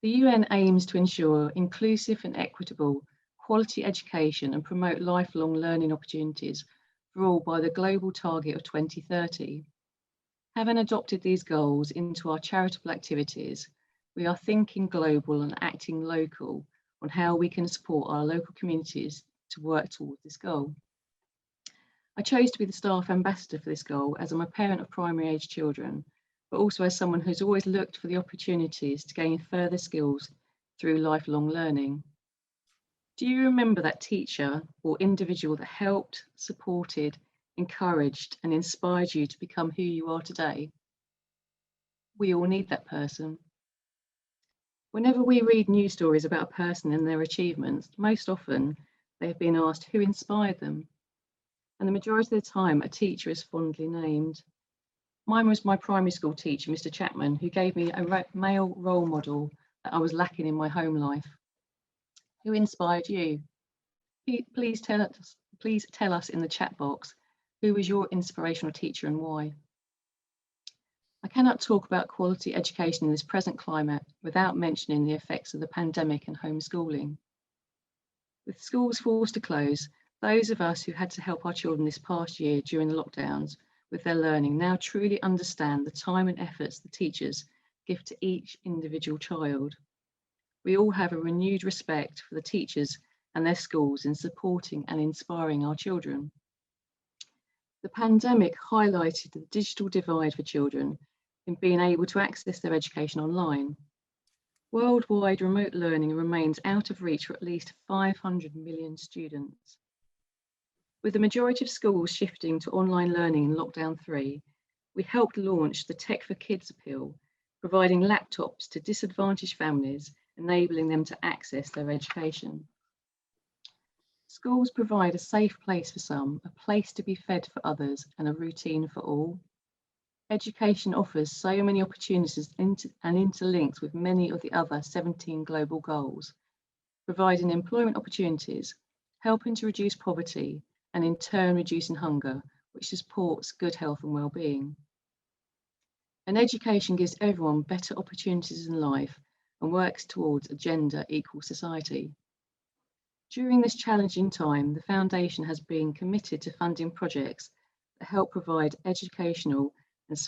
The UN aims to ensure inclusive and equitable quality education and promote lifelong learning opportunities for all by the global target of 2030. Having adopted these goals into our charitable activities, we are thinking global and acting local on how we can support our local communities to work towards this goal. I chose to be the staff ambassador for this goal as I'm a parent of primary age children, but also as someone who's always looked for the opportunities to gain further skills through lifelong learning. Do you remember that teacher or individual that helped, supported, encouraged, and inspired you to become who you are today? We all need that person. Whenever we read news stories about a person and their achievements, most often they have been asked who inspired them. And the majority of the time, a teacher is fondly named. Mine was my primary school teacher, Mr. Chapman, who gave me a male role model that I was lacking in my home life. Who inspired you? Please tell us in the chat box, who was your inspirational teacher and why? I cannot talk about quality education in this present climate without mentioning the effects of the pandemic and homeschooling. With schools forced to close, those of us who had to help our children this past year during the lockdowns with their learning now truly understand the time and efforts the teachers give to each individual child. We all have a renewed respect for the teachers and their schools in supporting and inspiring our children. The pandemic highlighted the digital divide for children in being able to access their education online. Worldwide remote learning remains out of reach for at least 500 million students. With the majority of schools shifting to online learning in lockdown 3, we helped launch the Tech for Kids appeal, providing laptops to disadvantaged families, enabling them to access their education. Schools provide a safe place for some, a place to be fed for others, and a routine for all. Education offers so many opportunities and interlinks with many of the other 17 global goals, providing employment opportunities, helping to reduce poverty, and in turn reducing hunger, which supports good health and well-being. And education gives everyone better opportunities in life and works towards a gender equal society. During this challenging time, the Foundation has been committed to funding projects that help provide educational and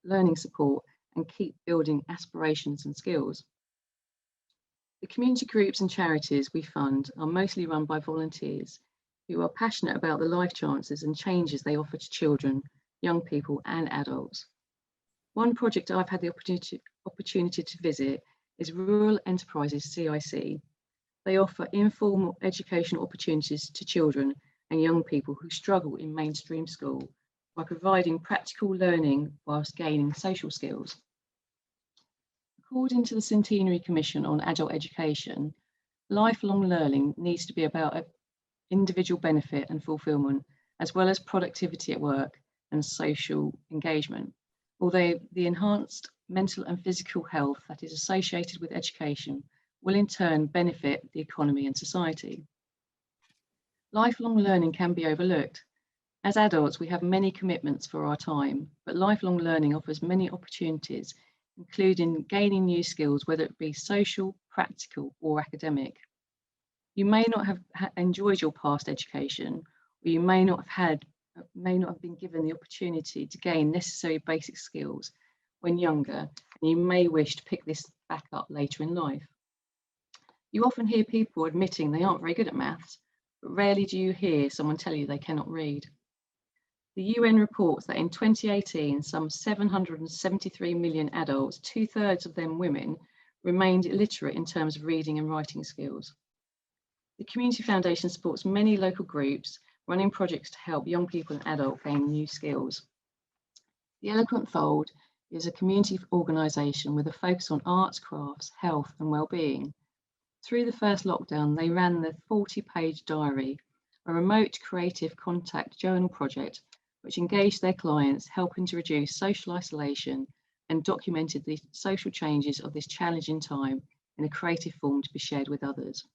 learning support and keep building aspirations and skills. The community groups and charities we fund are mostly run by volunteers who are passionate about the life chances and changes they offer to children, young people and adults. One project I've had the opportunity to visit is Rural Enterprises Cic. They offer informal educational opportunities to children and young people who struggle in mainstream school by providing practical learning whilst gaining social skills. According to the Centenary Commission on Adult Education, lifelong learning needs to be about individual benefit and fulfilment, as well as productivity at work and social engagement. Although the enhanced mental and physical health that is associated with education will in turn benefit the economy and society. Lifelong learning can be overlooked. As adults, we have many commitments for our time, but lifelong learning offers many opportunities, including gaining new skills, whether it be social, practical, or academic. You may not have enjoyed your past education, or you may not have been given the opportunity to gain necessary basic skills when younger, and you may wish to pick this back up later in life. You often hear people admitting they aren't very good at maths, but rarely do you hear someone tell you they cannot read. The UN reports that in 2018, some 773 million adults, 2/3 of them women, remained illiterate in terms of reading and writing skills. The Community Foundation supports many local groups running projects to help young people and adults gain new skills. The Eloquent Fold is a community organisation with a focus on arts, crafts, health and well-being. Through the first lockdown, they ran the 40-page diary, a remote creative contact journal project which engaged their clients, helping to reduce social isolation and documented the social changes of this challenging time in a creative form to be shared with others.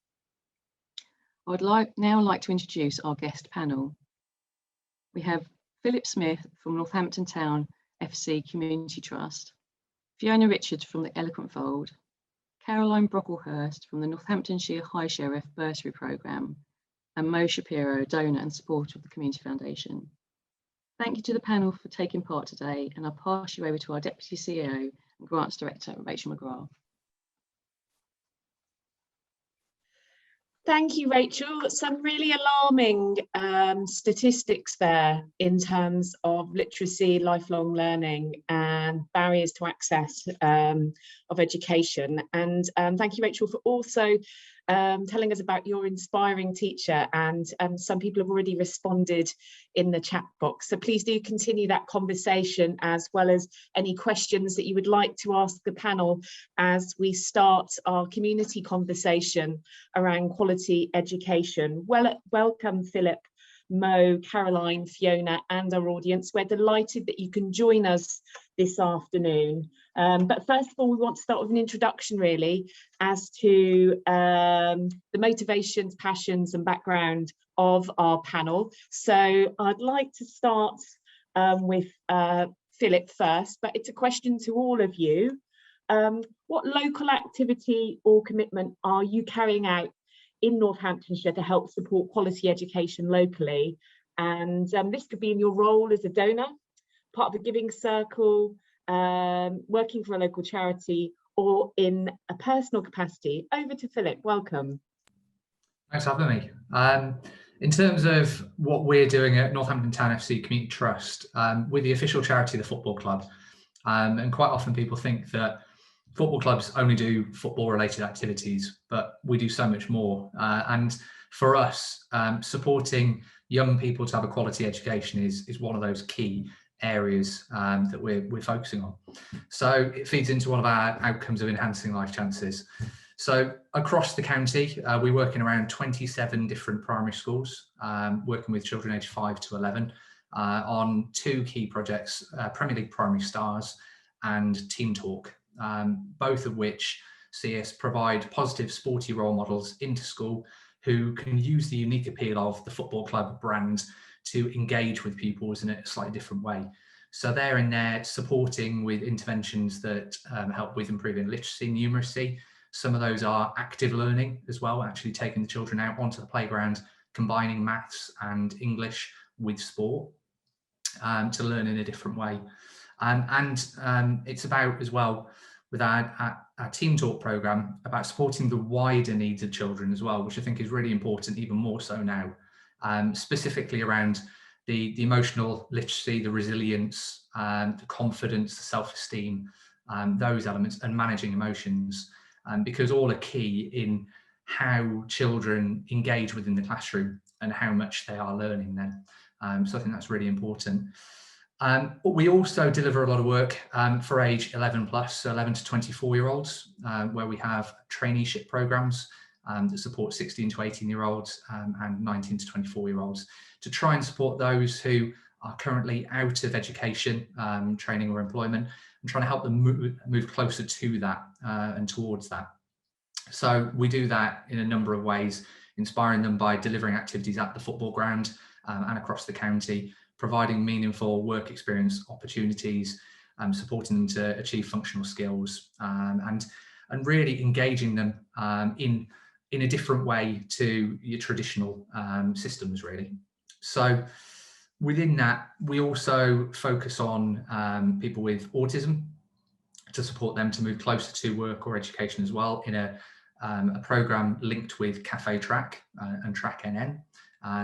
I would now like to introduce our guest panel. We have Philip Smith from Northampton Town FC Community Trust, Fiona Richards from the Eloquent Fold, Caroline Brocklehurst from the Northamptonshire High Sheriff Bursary Programme, and Mo Shapiro, donor and supporter of the Community Foundation. Thank you to the panel for taking part today, and I'll pass you over to our Deputy CEO and Grants Director, Rachel McGrath. Thank you, Rachel. Some really alarming statistics there in terms of literacy, lifelong learning and barriers to access of education. And thank you, Rachel, for also telling us about your inspiring teacher, and some people have already responded in the chat box. So please do continue that conversation, as well as any questions that you would like to ask the panel as we start our community conversation around quality education. Welcome, Philip, Mo, Caroline, Fiona, and our audience. We're delighted that you can join us this afternoon. But first of all, we want to start with an introduction, really, as to the motivations, passions, and background of our panel. So I'd like to start with Philip first, but it's a question to all of you. What local activity or commitment are you carrying out in Northamptonshire to help support quality education locally? And this could be in your role as a donor, part of a giving circle, working for a local charity, or in a personal capacity. Over to Philip, welcome. Thanks for having me. In terms of what we're doing at Northampton Town FC Community Trust, we're the official charity of the football club. And quite often people think that football clubs only do football related activities, but we do so much more. And for us, supporting young people to have a quality education is one of those key areas that we're focusing on. So it feeds into one of our outcomes of enhancing life chances. So across the county, we work in around 27 different primary schools, working with children aged 5 to 11 on 2 key projects, Premier League Primary Stars and Team Talk, both of which see us provide positive sporty role models into school who can use the unique appeal of the football club brand to engage with pupils in a slightly different way. So they're in there supporting with interventions that help with improving literacy and numeracy. Some of those are active learning as well, actually taking the children out onto the playground, combining maths and English with sport to learn in a different way. And it's about, as well, with our Team Talk programme, about supporting the wider needs of children as well, which I think is really important, even more so now, specifically around the emotional literacy, the resilience, the confidence, the self-esteem, those elements, and managing emotions, because all are key in how children engage within the classroom and how much they are learning then. So I think that's really important. But we also deliver a lot of work for age 11 plus, so 11 to 24-year-olds, where we have traineeship programs that support 16 to 18-year-olds and 19 to 24-year-olds to try and support those who are currently out of education, training or employment, and trying to help them move closer to that and towards that. So we do that in a number of ways, inspiring them by delivering activities at the football ground and across the county, providing meaningful work experience opportunities, supporting them to achieve functional skills, and really engaging them in a different way to your traditional systems, really. So within that, we also focus on people with autism to support them to move closer to work or education as well, in a programme linked with Cafe Track and Track NN.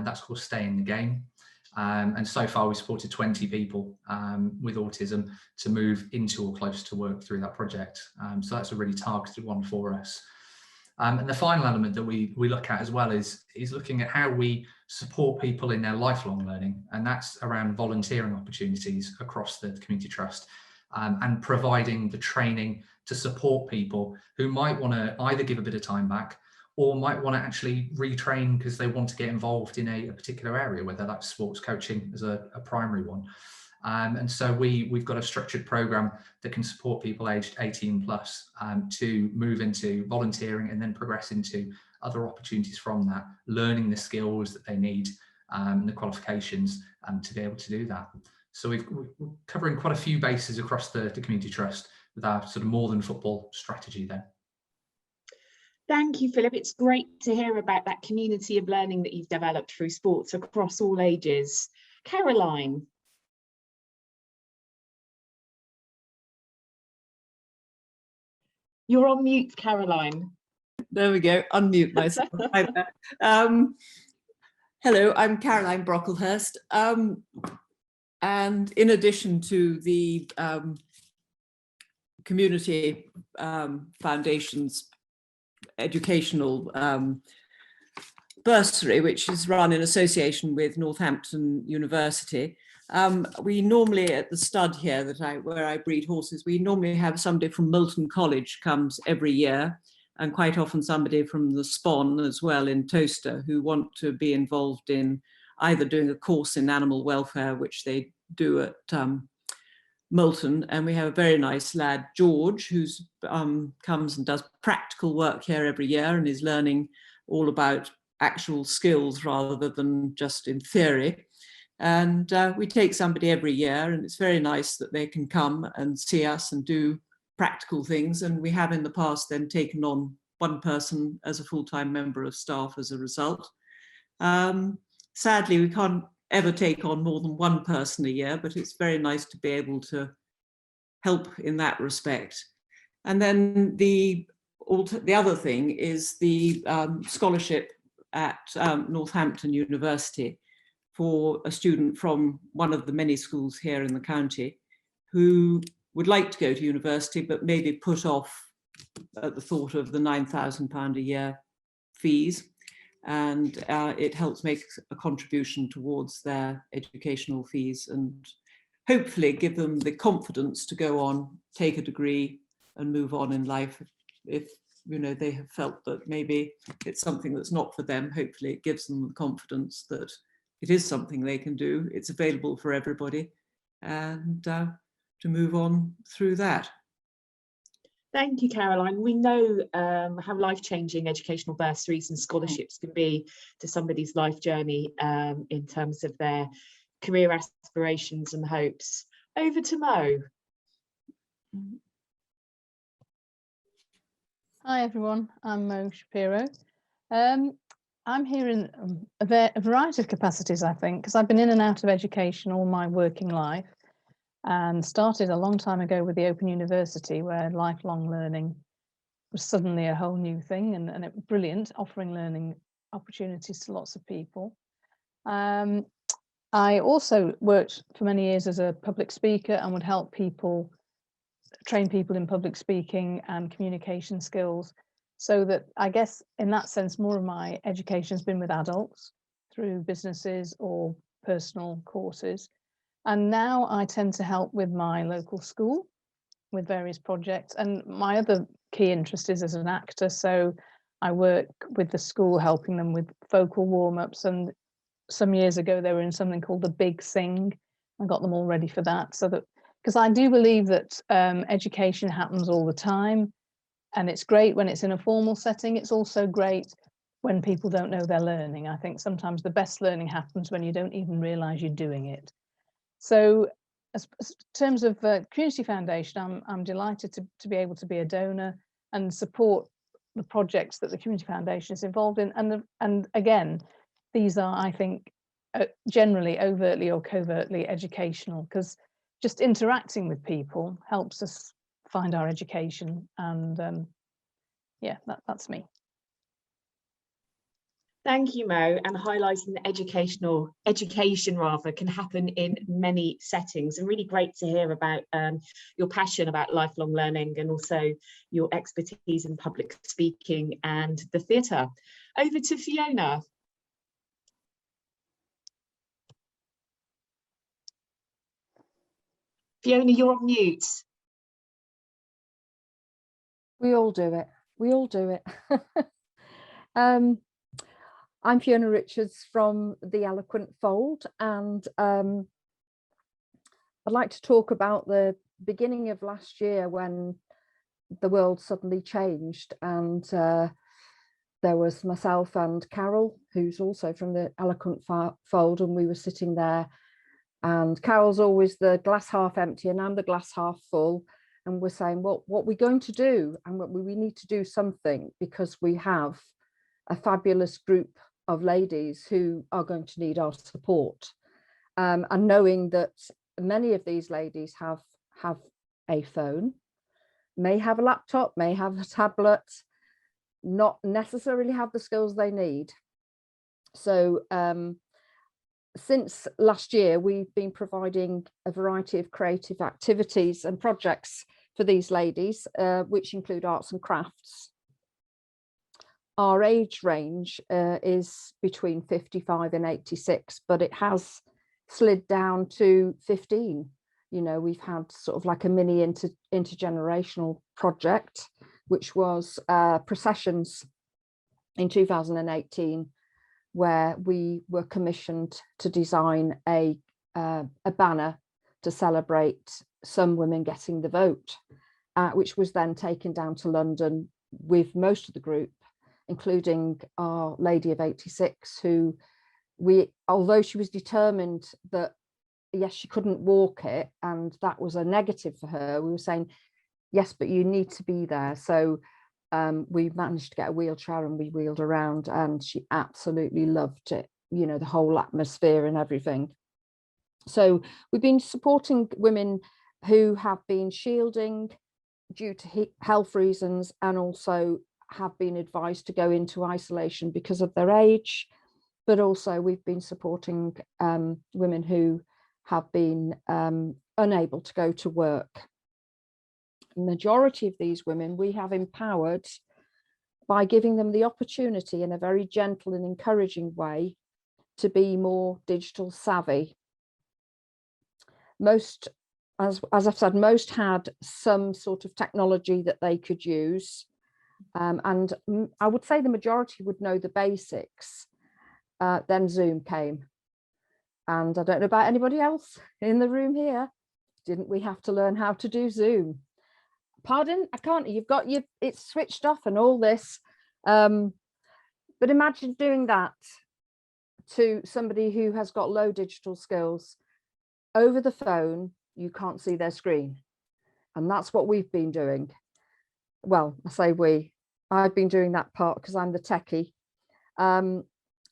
That's called Stay in the Game. And so far we've supported 20 people with autism to move into or close to work through that project. So that's a really targeted one for us. And the final element that we look at as well is looking at how we support people in their lifelong learning, and that's around volunteering opportunities across the Community Trust, and providing the training to support people who might want to either give a bit of time back or might want to actually retrain because they want to get involved in a particular area, whether that's sports coaching as a primary one. And so we've got a structured programme that can support people aged 18 plus to move into volunteering and then progress into other opportunities from that, learning the skills that they need and the qualifications to be able to do that. So we're covering quite a few bases across the Community Trust with our sort of more than football strategy there. Thank you, Philip. It's great to hear about that community of learning that you've developed through sports across all ages. Caroline. You're on mute, Caroline. There we go, unmute myself. Hello, I'm Caroline Brocklehurst. And in addition to the community foundation's educational bursary, which is run in association with Northampton University, we normally at the stud here where I breed horses, we normally have somebody from Milton College comes every year, and quite often somebody from the Spawn as well in Toaster, who want to be involved in either doing a course in animal welfare, which they do at Milton. And we have a very nice lad, George, who comes and does practical work here every year and is learning all about actual skills rather than just in theory. And we take somebody every year, and it's very nice that they can come and see us and do practical things. And we have in the past then taken on one person as a full-time member of staff as a result. Sadly, we can't ever take on more than one person a year, but it's very nice to be able to help in that respect. And then the other thing is the scholarship at Northampton University for a student from one of the many schools here in the county who would like to go to university, but maybe put off at the thought of the £9,000 a year fees. And it helps make a contribution towards their educational fees and hopefully give them the confidence to go on, take a degree and move on in life. If they have felt that maybe it's something that's not for them, hopefully it gives them the confidence that it is something they can do. It's available for everybody, and to move on through that. Thank you, Caroline. We know how life-changing educational bursaries and scholarships can be to somebody's life journey in terms of their career aspirations and hopes. Over to Mo. Hi everyone, I'm Mo Shapiro. I'm here in a variety of capacities, I think, because I've been in and out of education all my working life, and started a long time ago with the Open University, where lifelong learning was suddenly a whole new thing, and it was brilliant, offering learning opportunities to lots of people. I also worked for many years as a public speaker and would help people, train people in public speaking and communication skills, so that I guess in that sense more of my education has been with adults through businesses or personal courses. And now I tend to help with my local school with various projects. And my other key interest is as an actor. So I work with the school, helping them with vocal warm-ups. And some years ago, they were in something called the Big Sing. I got them all ready for that. So that, because I do believe that education happens all the time. And it's great when it's in a formal setting. It's also great when people don't know they're learning. I think sometimes the best learning happens when you don't even realize you're doing it. So as in terms of Community Foundation, I'm delighted to be able to be a donor and support the projects that the Community Foundation is involved in. And again, these are, I think, generally overtly or covertly educational, because just interacting with people helps us find our education. And yeah, that's me. Thank you, Mo, and highlighting that education can happen in many settings, and really great to hear about your passion about lifelong learning and also your expertise in public speaking and the theatre. Over to Fiona. Fiona, you're on mute. We all do it. We all do it. I'm Fiona Richards from the Eloquent Fold, and I'd like to talk about the beginning of last year when the world suddenly changed, and there was myself and Carol, who's also from the Eloquent Fold, and we were sitting there, and Carol's always the glass half empty and I'm the glass half full, and we're saying, well, what we're going to do, and we need to do something, because we have a fabulous group of ladies who are going to need our support. And knowing that many of these ladies have a phone, may have a laptop, may have a tablet, not necessarily have the skills they need. So since last year, we've been providing a variety of creative activities and projects for these ladies, which include arts and crafts. Our age range is between 55 and 86, but it has slid down to 15. You know, we've had sort of like a mini intergenerational project, which was processions in 2018, where we were commissioned to design a banner to celebrate some women getting the vote, which was then taken down to London with most of the group, including our lady of 86, who although she was determined that, yes, she couldn't walk it, and that was a negative for her, we were saying, yes, but you need to be there. So we managed to get a wheelchair and we wheeled around, and she absolutely loved it, you know, the whole atmosphere and everything. So we've been supporting women who have been shielding due to health reasons, and also have been advised to go into isolation because of their age. But also we've been supporting women who have been unable to go to work. The majority of these women we have empowered by giving them the opportunity in a very gentle and encouraging way to be more digital savvy. Most, as I've said, most had some sort of technology that they could use. And I would say the majority would know the basics. Then Zoom came. And I don't know about anybody else in the room here. Didn't we have to learn how to do Zoom? Pardon, I can't, you've got it's switched off and all this. But imagine doing that to somebody who has got low digital skills. Over the phone, you can't see their screen. And that's what we've been doing. Well, I say I've been doing that part because I'm the techie.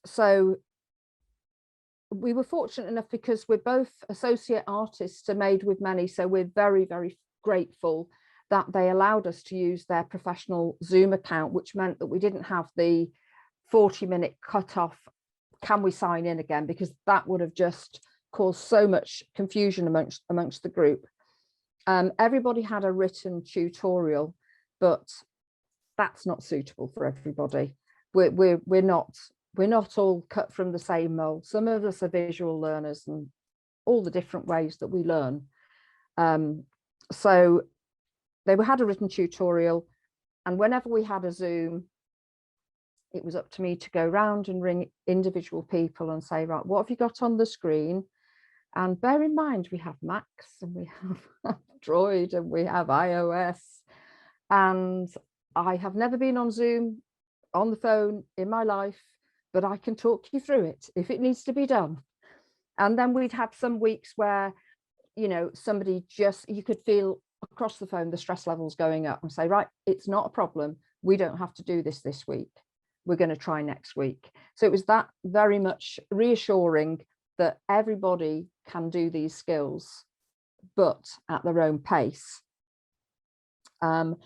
So we were fortunate enough because we're both associate artists are made with many. So we're very, very grateful that they allowed us to use their professional Zoom account, which meant that we didn't have the 40-minute cutoff. Can we sign in again? Because that would have just caused so much confusion amongst the group. Everybody had a written tutorial, but that's not suitable for everybody. We're not all cut from the same mold. Some of us are visual learners, and all the different ways that we learn. So they had a written tutorial, and whenever we had a Zoom, it was up to me to go round and ring individual people and say, right, what have you got on the screen? And bear in mind, we have Macs and we have Android and we have iOS. And I have never been on Zoom on the phone in my life, but I can talk you through it if it needs to be done. And then we'd have some weeks where, you know, somebody you could feel across the phone the stress levels going up, and say, right, it's not a problem. We don't have to do this week. We're going to try next week. So it was that very much reassuring that everybody can do these skills, but at their own pace. And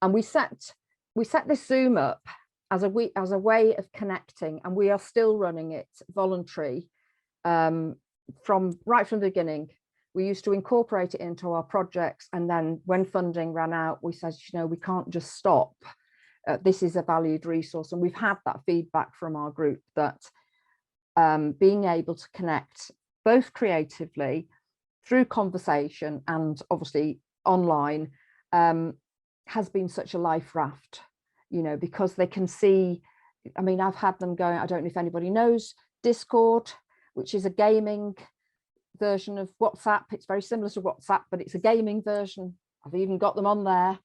we set this Zoom up as a way of connecting, and we are still running it voluntary from the beginning. We used to incorporate it into our projects, and then when funding ran out, we said, you know, we can't just stop. This is a valued resource, and we've had that feedback from our group that being able to connect both creatively through conversation and obviously online has been such a life raft, you know, because they can see, I mean, I've had them going, I don't know if anybody knows Discord, which is a gaming version of WhatsApp. It's very similar to WhatsApp, but it's a gaming version. I've even got them on there,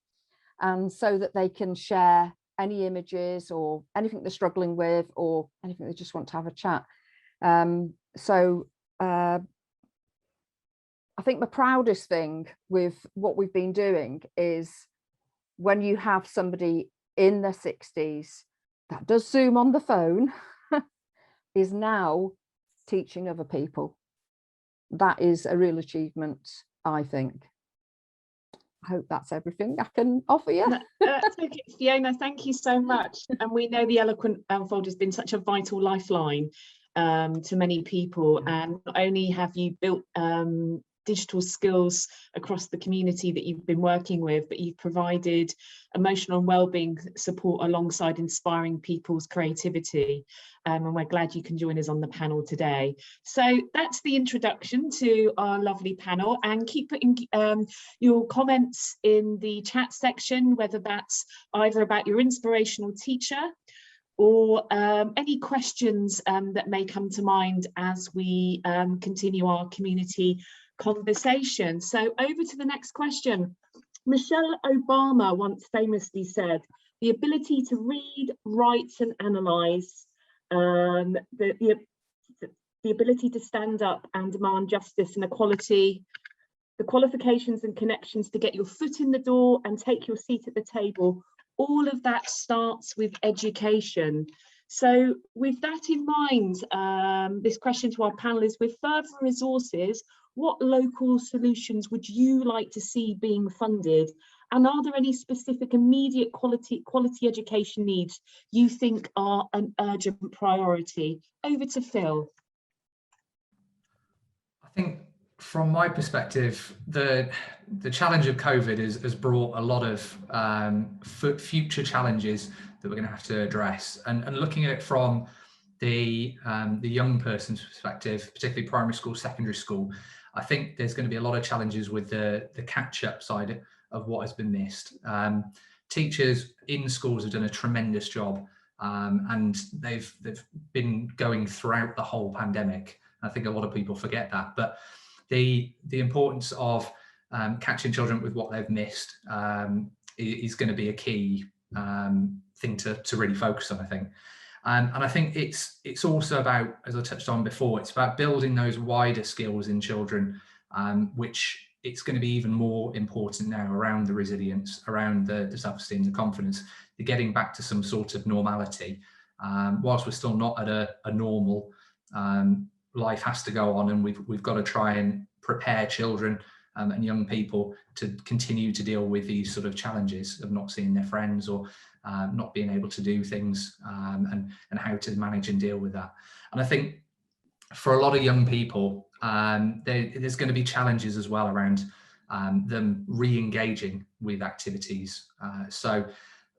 and so that they can share any images or anything they're struggling with, or anything they just want to have a chat. So I think the proudest thing with what we've been doing is when you have somebody in their 60s that does Zoom on the phone is now teaching other people. That is a real achievement, I think. I hope that's everything I can offer you. That's okay, Fiona, thank you so much. And we know the Eloquent Fold has been such a vital lifeline to many people, and not only have you built digital skills across the community that you've been working with, but you've provided emotional and wellbeing support alongside inspiring people's creativity. And we're glad you can join us on the panel today. So that's the introduction to our lovely panel, and keep putting your comments in the chat section, whether that's either about your inspirational teacher or any questions that may come to mind as we continue our community conversation. So over to the next question. Michelle Obama once famously said, the ability to read, write and analyse, the ability to stand up and demand justice and equality, the qualifications and connections to get your foot in the door and take your seat at the table, all of that starts with education. So with that in mind, this question to our panel is, with further resources, what local solutions would you like to see being funded? And are there any specific immediate quality education needs you think are an urgent priority? Over to Phil. I think from my perspective, the challenge of COVID has brought a lot of future challenges that we're going to have to address. And looking at it from the young person's perspective, particularly primary school, secondary school, I think there's going to be a lot of challenges with the catch-up side of what has been missed. Teachers in schools have done a tremendous job, and they've been going throughout the whole pandemic. I think a lot of people forget that, but the importance of catching children with what they've missed is going to be a key thing to really focus on, I think. And I think it's also about, as I touched on before, it's about building those wider skills in children, which it's going to be even more important now around the resilience, around the self-esteem, the confidence, the getting back to some sort of normality. Whilst we're still not at a normal, life has to go on, and we've got to try and prepare children and young people to continue to deal with these sort of challenges of not seeing their friends or not being able to do things, and how to manage and deal with that. And I think for a lot of young people, there's going to be challenges as well around them re-engaging with activities. So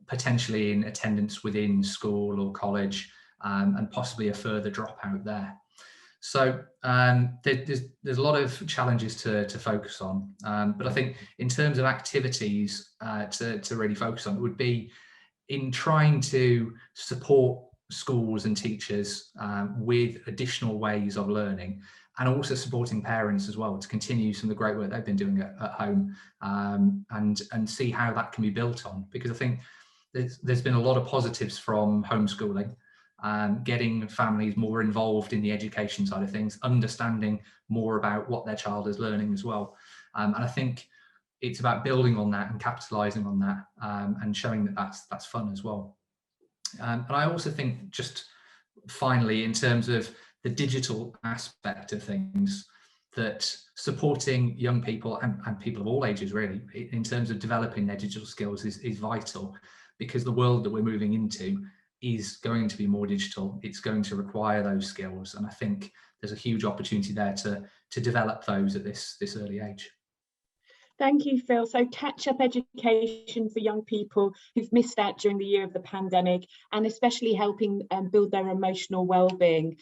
potentially in attendance within school or college, and possibly a further dropout there. So there's a lot of challenges to focus on, but I think in terms of activities to really focus on, it would be in trying to support schools and teachers with additional ways of learning, and also supporting parents as well to continue some of the great work they've been doing at home, and see how that can be built on, because I think there's been a lot of positives from homeschooling. Getting families more involved in the education side of things, understanding more about what their child is learning as well. And I think it's about building on that and capitalising on that, and showing that that's fun as well. And I also think, just finally, in terms of the digital aspect of things, that supporting young people and people of all ages really in terms of developing their digital skills is vital, because the world that we're moving into is going to be more digital. It's going to require those skills, and I think there's a huge opportunity there to develop those at this early age. Thank you, Phil. So catch-up education for young people who've missed out during the year of the pandemic, and especially helping build their emotional well-being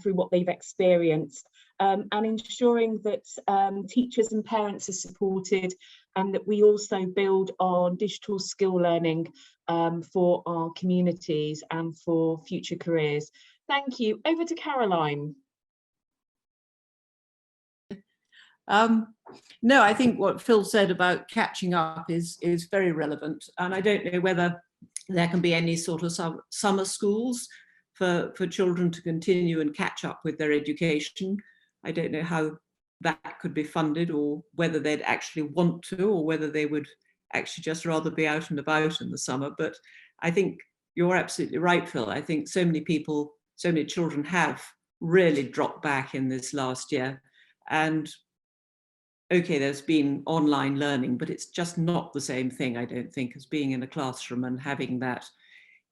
through what they've experienced, and ensuring that teachers and parents are supported, and that we also build on digital skill learning for our communities and for future careers. Thank you. Over to Caroline. No, I think what Phil said about catching up is very relevant, and I don't know whether there can be any sort of summer schools for children to continue and catch up with their education. I don't know how that could be funded, or whether they'd actually want to, or whether they would actually just rather be out and about in the summer. But I think you're absolutely right, Phil. I think so many people, so many children have really dropped back in this last year. And okay, there's been online learning, but it's just not the same thing, I don't think, as being in a classroom and having that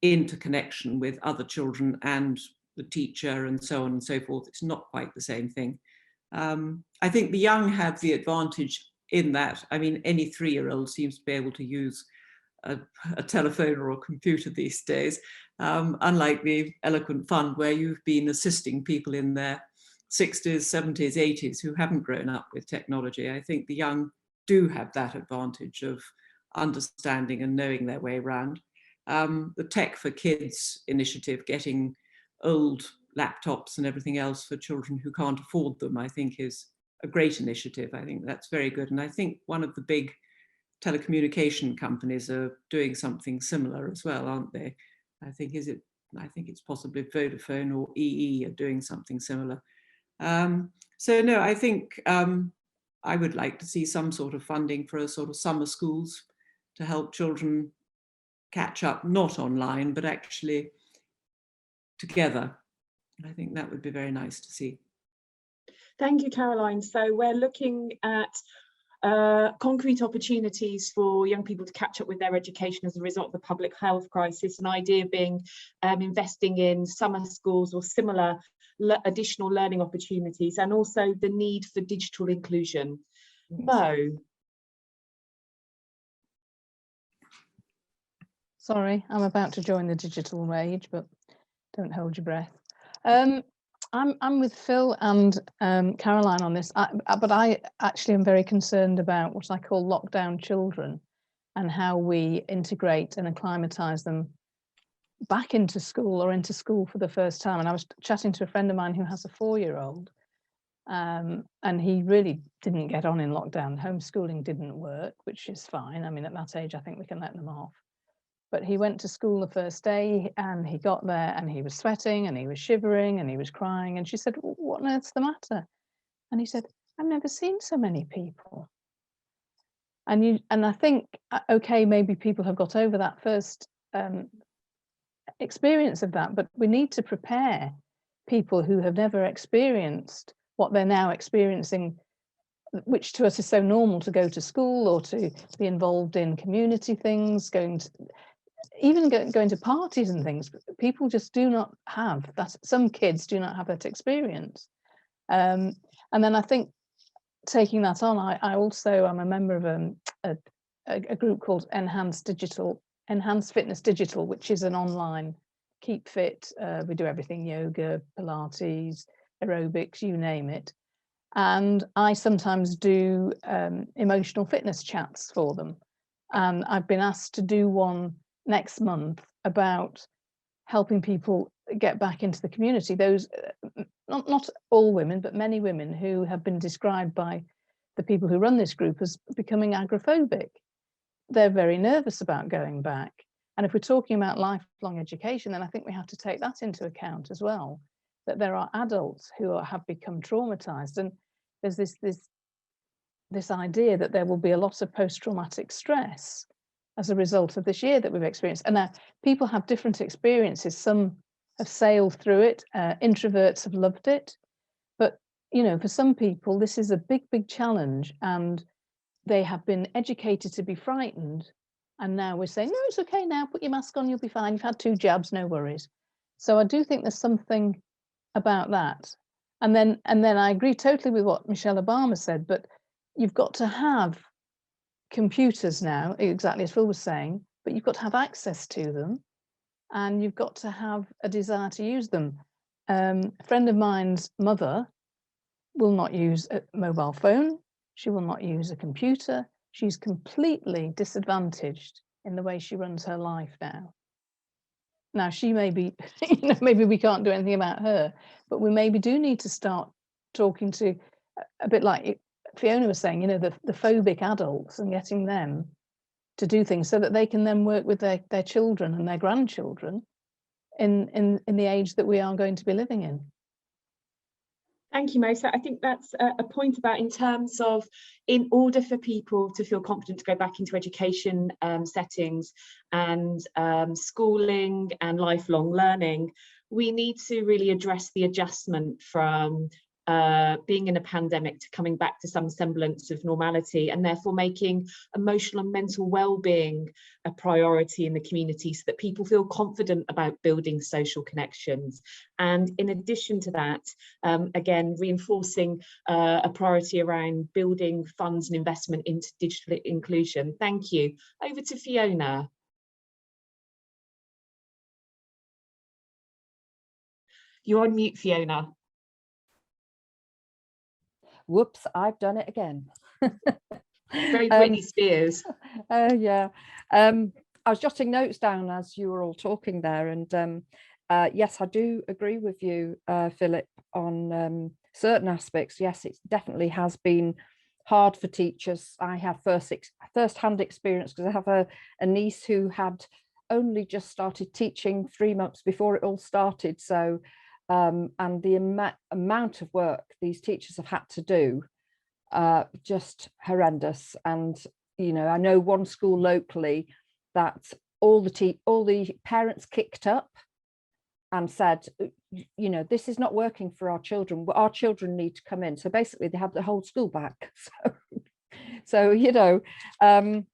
interconnection with other children and the teacher and so on and so forth. It's not quite the same thing. I think the young have the advantage in that, I mean, any 3-year-old seems to be able to use a telephone or a computer these days, unlike the Eloquent Fund, where you've been assisting people in their 60s, 70s, 80s who haven't grown up with technology. I think the young do have that advantage of understanding and knowing their way around. The Tech for Kids initiative, getting old laptops and everything else for children who can't afford them, I think is a great initiative. I think that's very good. And I think one of the big telecommunication companies are doing something similar as well, aren't they? I think it's possibly Vodafone or EE are doing something similar. So no, I think I would like to see some sort of funding for a sort of summer schools to help children catch up, not online, but actually together. I think that would be very nice to see. Thank you, Caroline. So we're looking at concrete opportunities for young people to catch up with their education as a result of the public health crisis. An idea being investing in summer schools or similar additional learning opportunities, and also the need for digital inclusion. Mo. Sorry, I'm about to join the digital rage, but don't hold your breath. I'm with Phil and Caroline on this, but I actually am very concerned about what I call lockdown children and how we integrate and acclimatise them back into school or into school for the first time. And I was chatting to a friend of mine who has a 4-year-old, and he really didn't get on in lockdown. Homeschooling didn't work, which is fine. I mean, at that age, I think we can let them off. But he went to school the first day and he got there and he was sweating and he was shivering and he was crying. And she said, "What on earth's the matter?" And he said, "I've never seen so many people." And I think, okay, maybe people have got over that first experience of that, but we need to prepare people who have never experienced what they're now experiencing, which to us is so normal, to go to school or to be involved in community things, going to parties and things. People just do not have that. Some kids do not have that experience. And then I think, taking that on, I also am a member of a group called Enhanced Fitness Digital, which is an online keep fit. We do everything: yoga, Pilates, aerobics, you name it. And I sometimes do emotional fitness chats for them. And I've been asked to do one next month about helping people get back into the community. Those, not all women, but many women who have been described by the people who run this group as becoming agoraphobic. They're very nervous about going back. And if we're talking about lifelong education, then I think we have to take that into account as well, that there are adults who have become traumatized. And there's this idea that there will be a lot of post-traumatic stress as a result of this year that we've experienced. And now people have different experiences. Some have sailed through it. Introverts have loved it. But, you know, for some people, this is a big, big challenge, and they have been educated to be frightened. And now we're saying, no, it's okay now, put your mask on, you'll be fine. You've had 2 jabs, no worries. So I do think there's something about that. And then I agree totally with what Michelle Obama said, but you've got to have computers now, exactly as Phil was saying, but you've got to have access to them, and you've got to have a desire to use them. A friend of mine's mother will not use a mobile phone. She will not use a computer. She's completely disadvantaged in the way she runs her life now. Now, she may be, you know, maybe we can't do anything about her, but we maybe do need to start talking to, a bit like Fiona was saying, you know, the phobic adults, and getting them to do things so that they can then work with their children and their grandchildren in the age that we are going to be living in. Thank you, Mo. So I think that's a point about, in terms of, in order for people to feel confident to go back into education settings and schooling and lifelong learning, we need to really address the adjustment from being in a pandemic to coming back to some semblance of normality, and therefore making emotional and mental well-being a priority in the community so that people feel confident about building social connections. And in addition to that, again, reinforcing a priority around building funds and investment into digital inclusion. Thank you. Over to Fiona. You're on mute, Fiona. Whoops, I've done it again. Very Britney Spears. Yeah. I was jotting notes down as you were all talking there, and yes, I do agree with you, Philip, on certain aspects. Yes, it definitely has been hard for teachers. I have first-hand experience because I have a niece who had only just started teaching 3 months before it all started. So and the amount of work these teachers have had to do, just horrendous. And you know, I know one school locally that all the parents kicked up and said, you know, this is not working for our children. Our children need to come in. So basically, they had the whole school back. So you know, as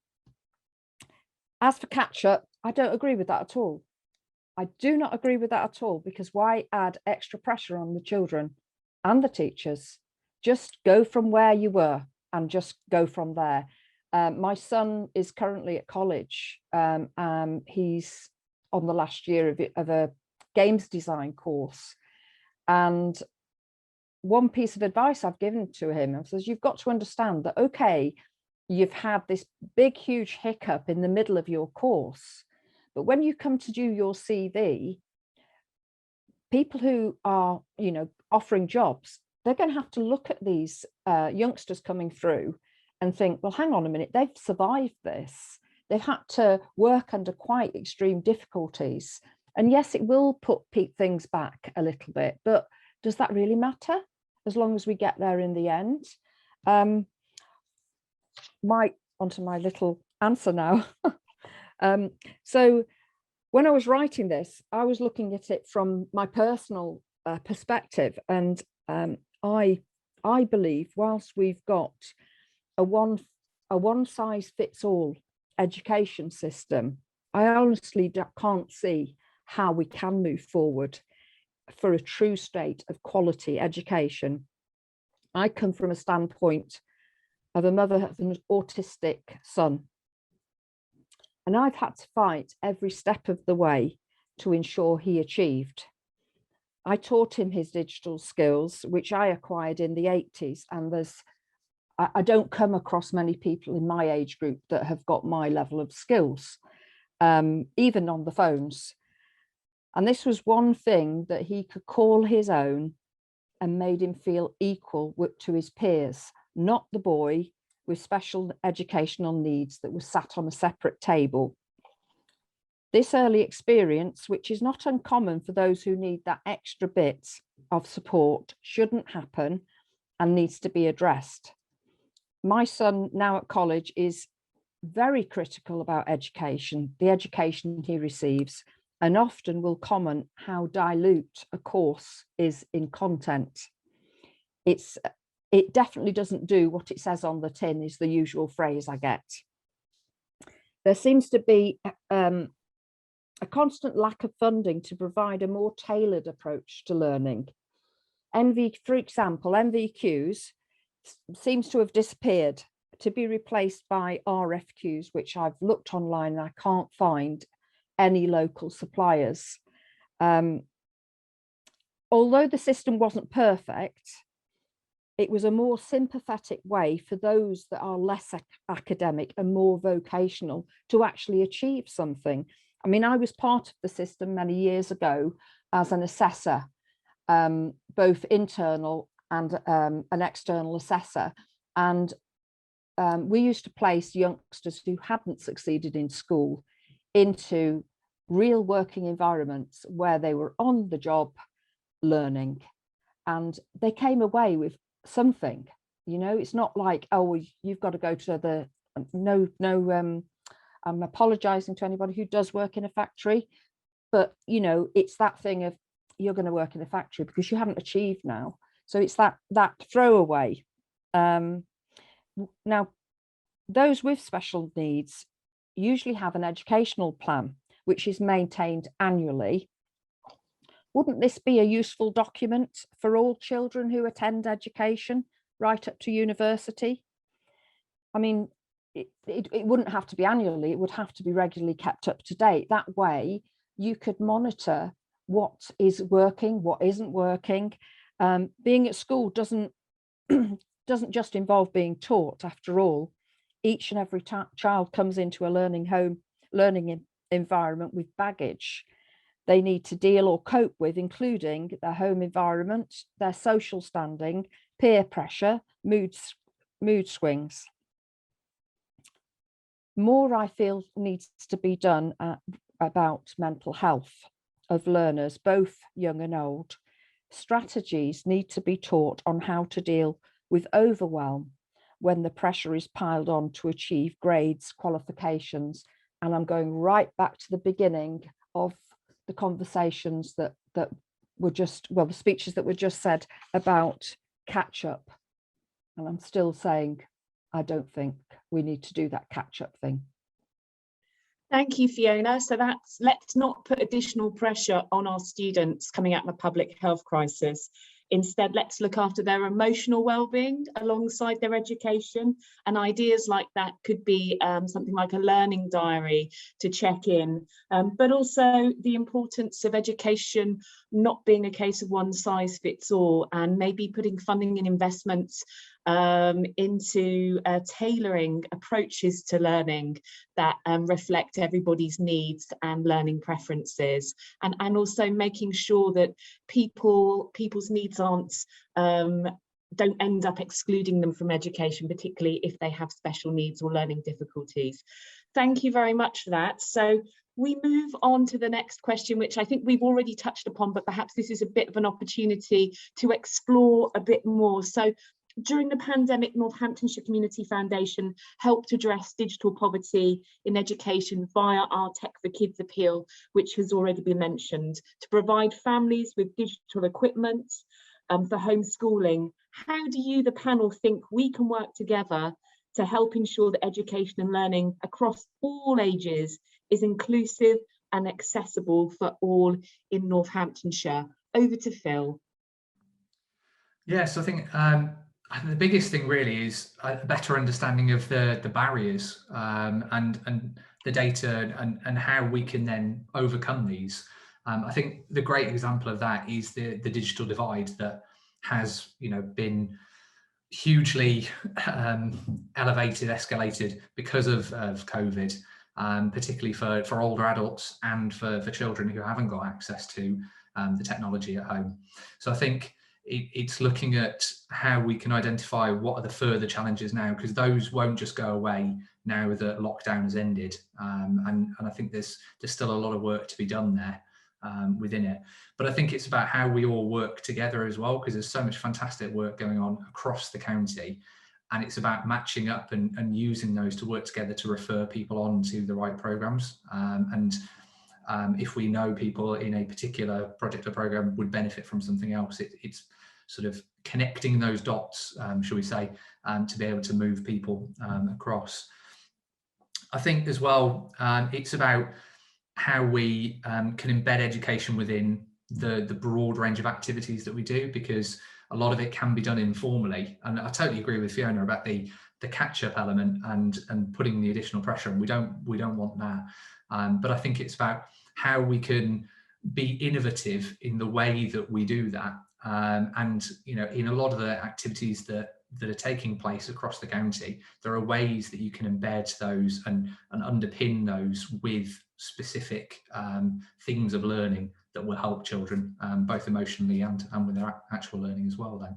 for catch up, I don't agree with that at all. I do not agree with that at all, because why add extra pressure on the children and the teachers? Just go from where you were and just go from there. My son is currently at college. He's on the last year of a games design course. And one piece of advice I've given to him, I says, you've got to understand that, okay, you've had this big, huge hiccup in the middle of your course, but when you come to do your CV, people who are, you know, offering jobs, they're going to have to look at these youngsters coming through and think, well, hang on a minute, they've survived this. They've had to work under quite extreme difficulties. And yes, it will put things back a little bit, but does that really matter? As long as we get there in the end. Onto my little answer now. So when I was writing this, I was looking at it from my personal perspective, and I believe whilst we've got a one size fits all education system, I honestly can't see how we can move forward for a true state of quality education. I come from a standpoint of a mother of an autistic son, and I've had to fight every step of the way to ensure he achieved. I taught him his digital skills, which I acquired in the 80s, and I don't come across many people in my age group that have got my level of skills, even on the phones. And this was one thing that he could call his own and made him feel equal to his peers, not the boy with special educational needs that was sat on a separate table. This early experience, which is not uncommon for those who need that extra bit of support, shouldn't happen and needs to be addressed. My son, now at college, is very critical about education, the education he receives, and often will comment how dilute a course is in content. It definitely doesn't do what it says on the tin, is the usual phrase I get. There seems to be a constant lack of funding to provide a more tailored approach to learning. For example, NVQs seems to have disappeared, to be replaced by RFQs, which I've looked online and I can't find any local suppliers. Although the system wasn't perfect, it was a more sympathetic way for those that are less academic and more vocational to actually achieve something. I mean, I was part of the system many years ago as an assessor, both internal and an external assessor. And we used to place youngsters who hadn't succeeded in school into real working environments where they were on the job learning. and they came away with something. You know, it's not like, oh, you've got to go to the I'm apologizing to anybody who does work in a factory, but you know, it's that thing of you're going to work in a factory because you haven't achieved now. So it's that throwaway. Now, those with special needs usually have an educational plan which is maintained annually. Wouldn't this be a useful document for all children who attend education right up to university? I mean, it wouldn't have to be annually, it would have to be regularly kept up to date. That way you could monitor what is working, what isn't working. Being at school doesn't just involve being taught. After all, each and every child comes into a learning environment with baggage they need to deal or cope with, including their home environment, their social standing, peer pressure, mood swings. More, I feel, needs to be done about mental health of learners, both young and old. Strategies need to be taught on how to deal with overwhelm when the pressure is piled on to achieve grades, qualifications. And I'm going right back to the beginning of the conversations that were just, well, the speeches that were just said about catch up. And I'm still saying, I don't think we need to do that catch-up thing. Thank you, Fiona. So let's not put additional pressure on our students coming out of a public health crisis. Instead, let's look after their emotional well-being alongside their education. And ideas like that could be something like a learning diary to check in, but also the importance of education not being a case of one size fits all, and maybe putting funding and investments into tailoring approaches to learning that reflect everybody's needs and learning preferences, and also making sure that people's needs don't end up excluding them from education, particularly if they have special needs or learning difficulties. Thank you very much for that. So we move on to the next question, which I think we've already touched upon, but perhaps this is a bit of an opportunity to explore a bit more. So during the pandemic, Northamptonshire Community Foundation helped address digital poverty in education via our Tech for Kids appeal, which has already been mentioned, to provide families with digital equipment for homeschooling. How do you, the panel, think we can work together to help ensure that education and learning across all ages is inclusive and accessible for all in Northamptonshire? Over to Phil. Yes, I think the biggest thing really is a better understanding of the barriers and the data and how we can then overcome these. I think the great example of that is the digital divide that has, been hugely elevated, escalated because of COVID, particularly for older adults and for children who haven't got access to the technology at home. So I think it's looking at how we can identify what are the further challenges now, because those won't just go away now that lockdown has ended. And I think there's still a lot of work to be done there within it. But I think it's about how we all work together as well, because there's so much fantastic work going on across the county. And it's about matching up and using those to work together to refer people on to the right programmes. If we know people in a particular project or program would benefit from something else, it's sort of connecting those dots, shall we say, to be able to move people across. I think as well, it's about how we can embed education within the broad range of activities that we do, because a lot of it can be done informally. And I totally agree with Fiona about the catch-up element and putting the additional pressure on. We don't want that. But I think it's about how we can be innovative in the way that we do that. And in a lot of the activities that are taking place across the county, there are ways that you can embed those and underpin those with specific themes of learning that will help children, both emotionally and with their actual learning as well then.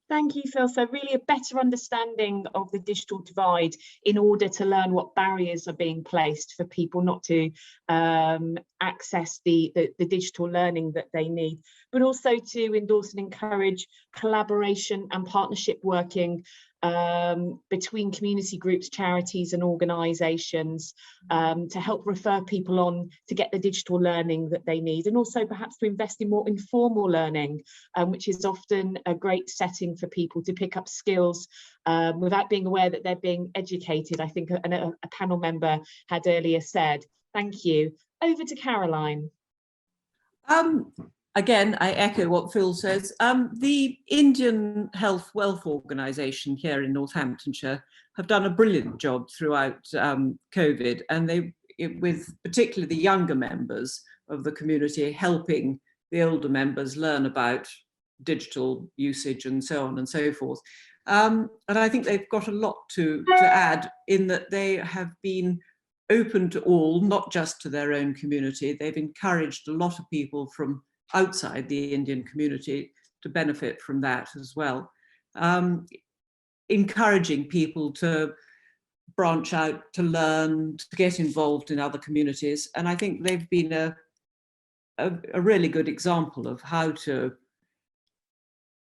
Thank you, Phil. So really a better understanding of the digital divide in order to learn what barriers are being placed for people not to access the digital learning that they need, but also to endorse and encourage collaboration and partnership working between community groups, charities and organisations to help refer people on to get the digital learning that they need, and also perhaps to invest in more informal learning, which is often a great setting for people to pick up skills without being aware that they're being educated. I think a panel member had earlier said. Thank you. Over to Caroline. Again, I echo what Phil says. The Indian Health Wealth Organisation here in Northamptonshire have done a brilliant job throughout COVID, and with particularly the younger members of the community, helping the older members learn about digital usage and so on and so forth. And I think they've got a lot to add in that they have been open to all, not just to their own community. They've encouraged a lot of people from outside the Indian community to benefit from that as well. Encouraging people to branch out, to learn, to get involved in other communities. And I think they've been a really good example of how to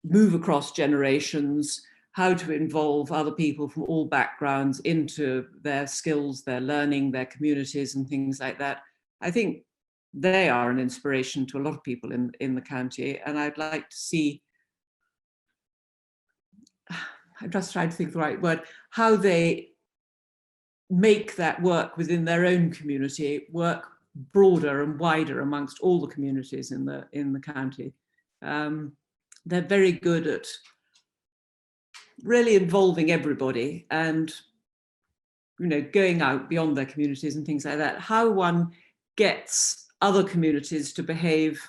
move across generations, how to involve other people from all backgrounds into their skills, their learning, their communities and things like that. I think they are an inspiration to a lot of people in the county, and I'd like to see, I'm just trying to think of the right word, how they make that work within their own community, work broader and wider amongst all the communities in the county. They're very good at really involving everybody and, you know, going out beyond their communities and things like that. How one gets other communities to behave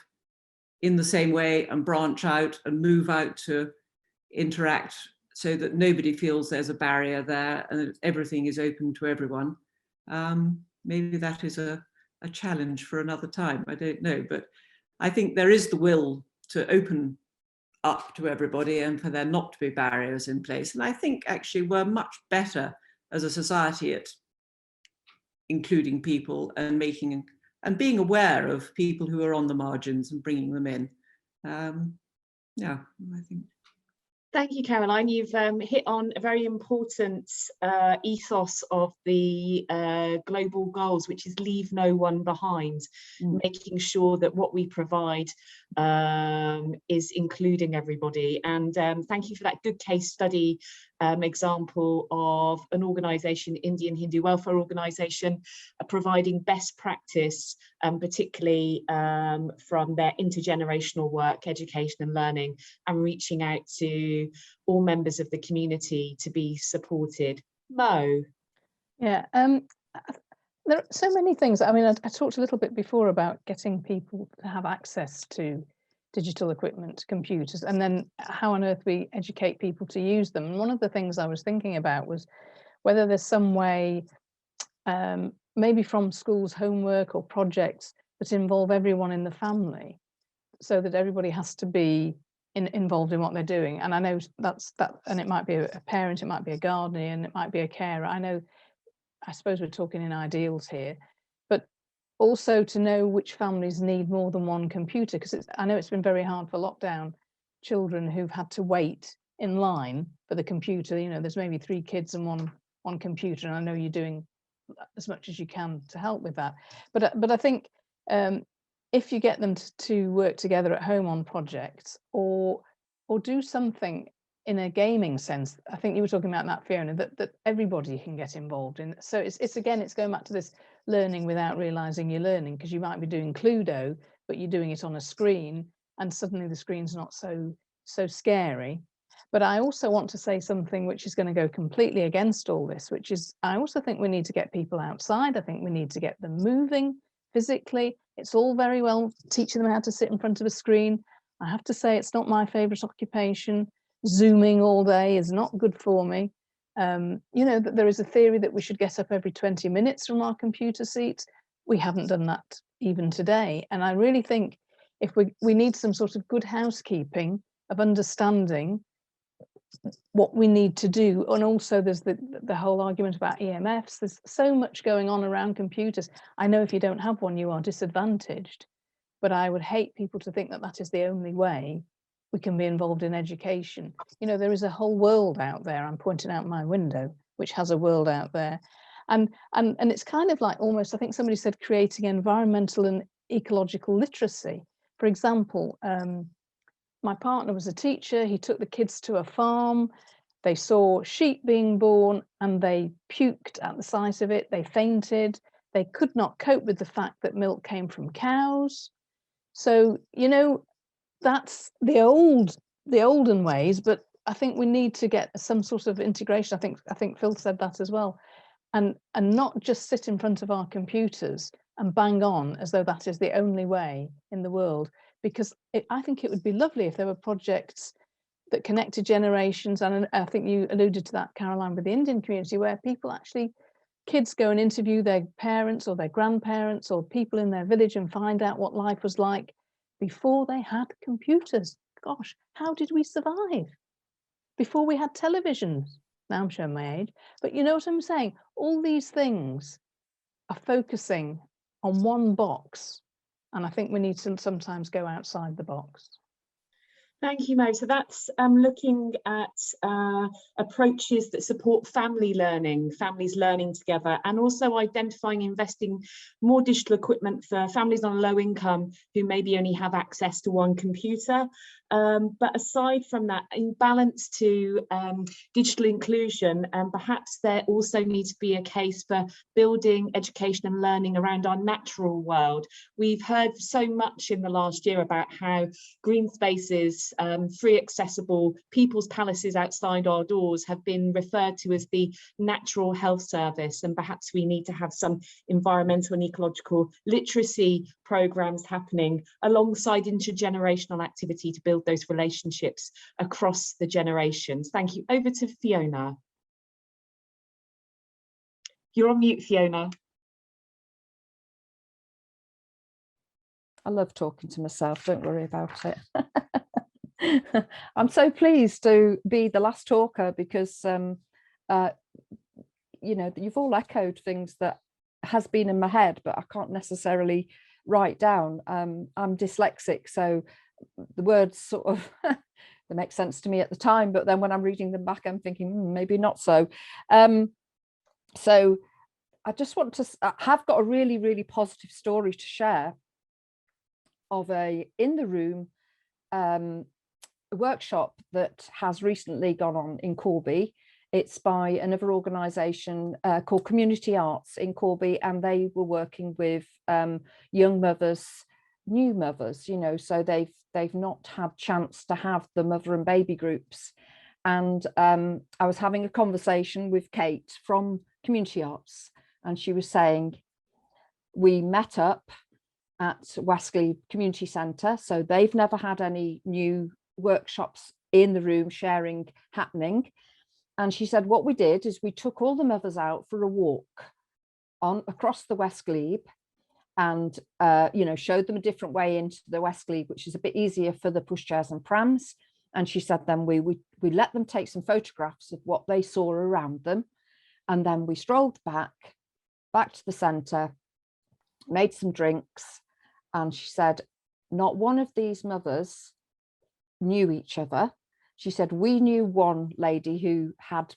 in the same way and branch out and move out to interact so that nobody feels there's a barrier there and that everything is open to everyone. Maybe that is a challenge for another time, I don't know, but I think there is the will to open up to everybody and for there not to be barriers in place. And I think actually we're much better as a society at including people and making and being aware of people who are on the margins and bringing them in. Yeah, I think. Thank you, Caroline. You've hit on a very important ethos of the global goals, which is leave no one behind, making sure that what we provide is including everybody. And thank you for that good case study example of an organisation, Indian Hindu Welfare Organisation, providing best practice, particularly from their intergenerational work, education and learning, and reaching out to all members of the community to be supported. Mo? Yeah, there are so many things. I mean, I talked a little bit before about getting people to have access to digital equipment, computers, and then how on earth we educate people to use them. And one of the things I was thinking about was whether there's some way, maybe from schools' homework or projects that involve everyone in the family, so that everybody has to be involved in what they're doing. And I know and it might be a parent, it might be a guardian, it might be a carer. I suppose we're talking in ideals here, but also to know which families need more than one computer, because I know it's been very hard for lockdown children who've had to wait in line for the computer. You know, there's maybe 3 kids and one computer, and I know you're doing as much as you can to help with that. But I think if you get them to work together at home on projects or do something in a gaming sense, I think you were talking about that, Fiona, that everybody can get involved in. So it's going back to this learning without realizing you're learning, because you might be doing Cluedo, but you're doing it on a screen, and suddenly the screen's not so scary. But I also want to say something which is going to go completely against all this, which is I also think we need to get people outside. I think we need to get them moving physically. It's all very well teaching them how to sit in front of a screen. I have to say it's not my favorite occupation. Zooming all day is not good for me. You know, that there is a theory that we should get up every 20 minutes from our computer seat. We haven't done that even today. And I really think if we need some sort of good housekeeping of understanding what we need to do. And also there's the whole argument about EMFs. There's so much going on around computers. I know if you don't have one, you are disadvantaged, but I would hate people to think that that is the only way we can be involved in education. You know, there is a whole world out there. I'm pointing out my window, which has a world out there. And it's kind of like almost, I think somebody said, creating environmental and ecological literacy. For example, my partner was a teacher. He took the kids to a farm. They saw sheep being born and they puked at the sight of it. They fainted. They could not cope with the fact that milk came from cows. So, you know, that's the olden ways, but I think we need to get some sort of integration. I think Phil said that as well. And not just sit in front of our computers and bang on as though that is the only way in the world. Because I think it would be lovely if there were projects that connected generations. And I think you alluded to that, Caroline, with the Indian community, where people actually, kids go and interview their parents or their grandparents or people in their village and find out what life was like before they had computers. Gosh, how did we survive? Before we had televisions. Now I'm showing my age, but you know what I'm saying? All these things are focusing on one box. And I think we need to sometimes go outside the box. Thank you, Mo. So that's looking at approaches that support family learning, families learning together, and also identifying, investing more digital equipment for families on a low income who maybe only have access to one computer. But aside from that, in balance to digital inclusion, perhaps there also needs to be a case for building education and learning around our natural world. We've heard so much in the last year about how green spaces, free accessible people's palaces outside our doors have been referred to as the natural health service, and perhaps we need to have some environmental and ecological literacy programs happening alongside intergenerational activity to build those relationships across the generations. Thank you. Over to Fiona. You're on mute, Fiona. I love talking to myself, don't worry about it. I'm so pleased to be the last talker because, you know, you've all echoed things that has been in my head, but I can't necessarily write down. I'm dyslexic, so the words sort of, they make sense to me at the time, but then when I'm reading them back, I'm thinking, maybe not so. So I just want to, I have got a really, really positive story to share of a in the room workshop that has recently gone on in Corby. It's by another organisation called Community Arts in Corby, and they were working with young mothers, new mothers, you know, so they've not had chance to have the mother and baby groups. And I was having a conversation with Kate from Community Arts, and she was saying, we met up at Westley Community Centre, so they've never had any new workshops in the room sharing happening. And she said, what we did is we took all the mothers out for a walk on across the West Glebe, and you know, showed them a different way into the West Glebe, which is a bit easier for the pushchairs and prams. And she said then we let them take some photographs of what they saw around them, and then we strolled back to the centre, made some drinks, and she said not one of these mothers knew each other. She said we knew one lady who had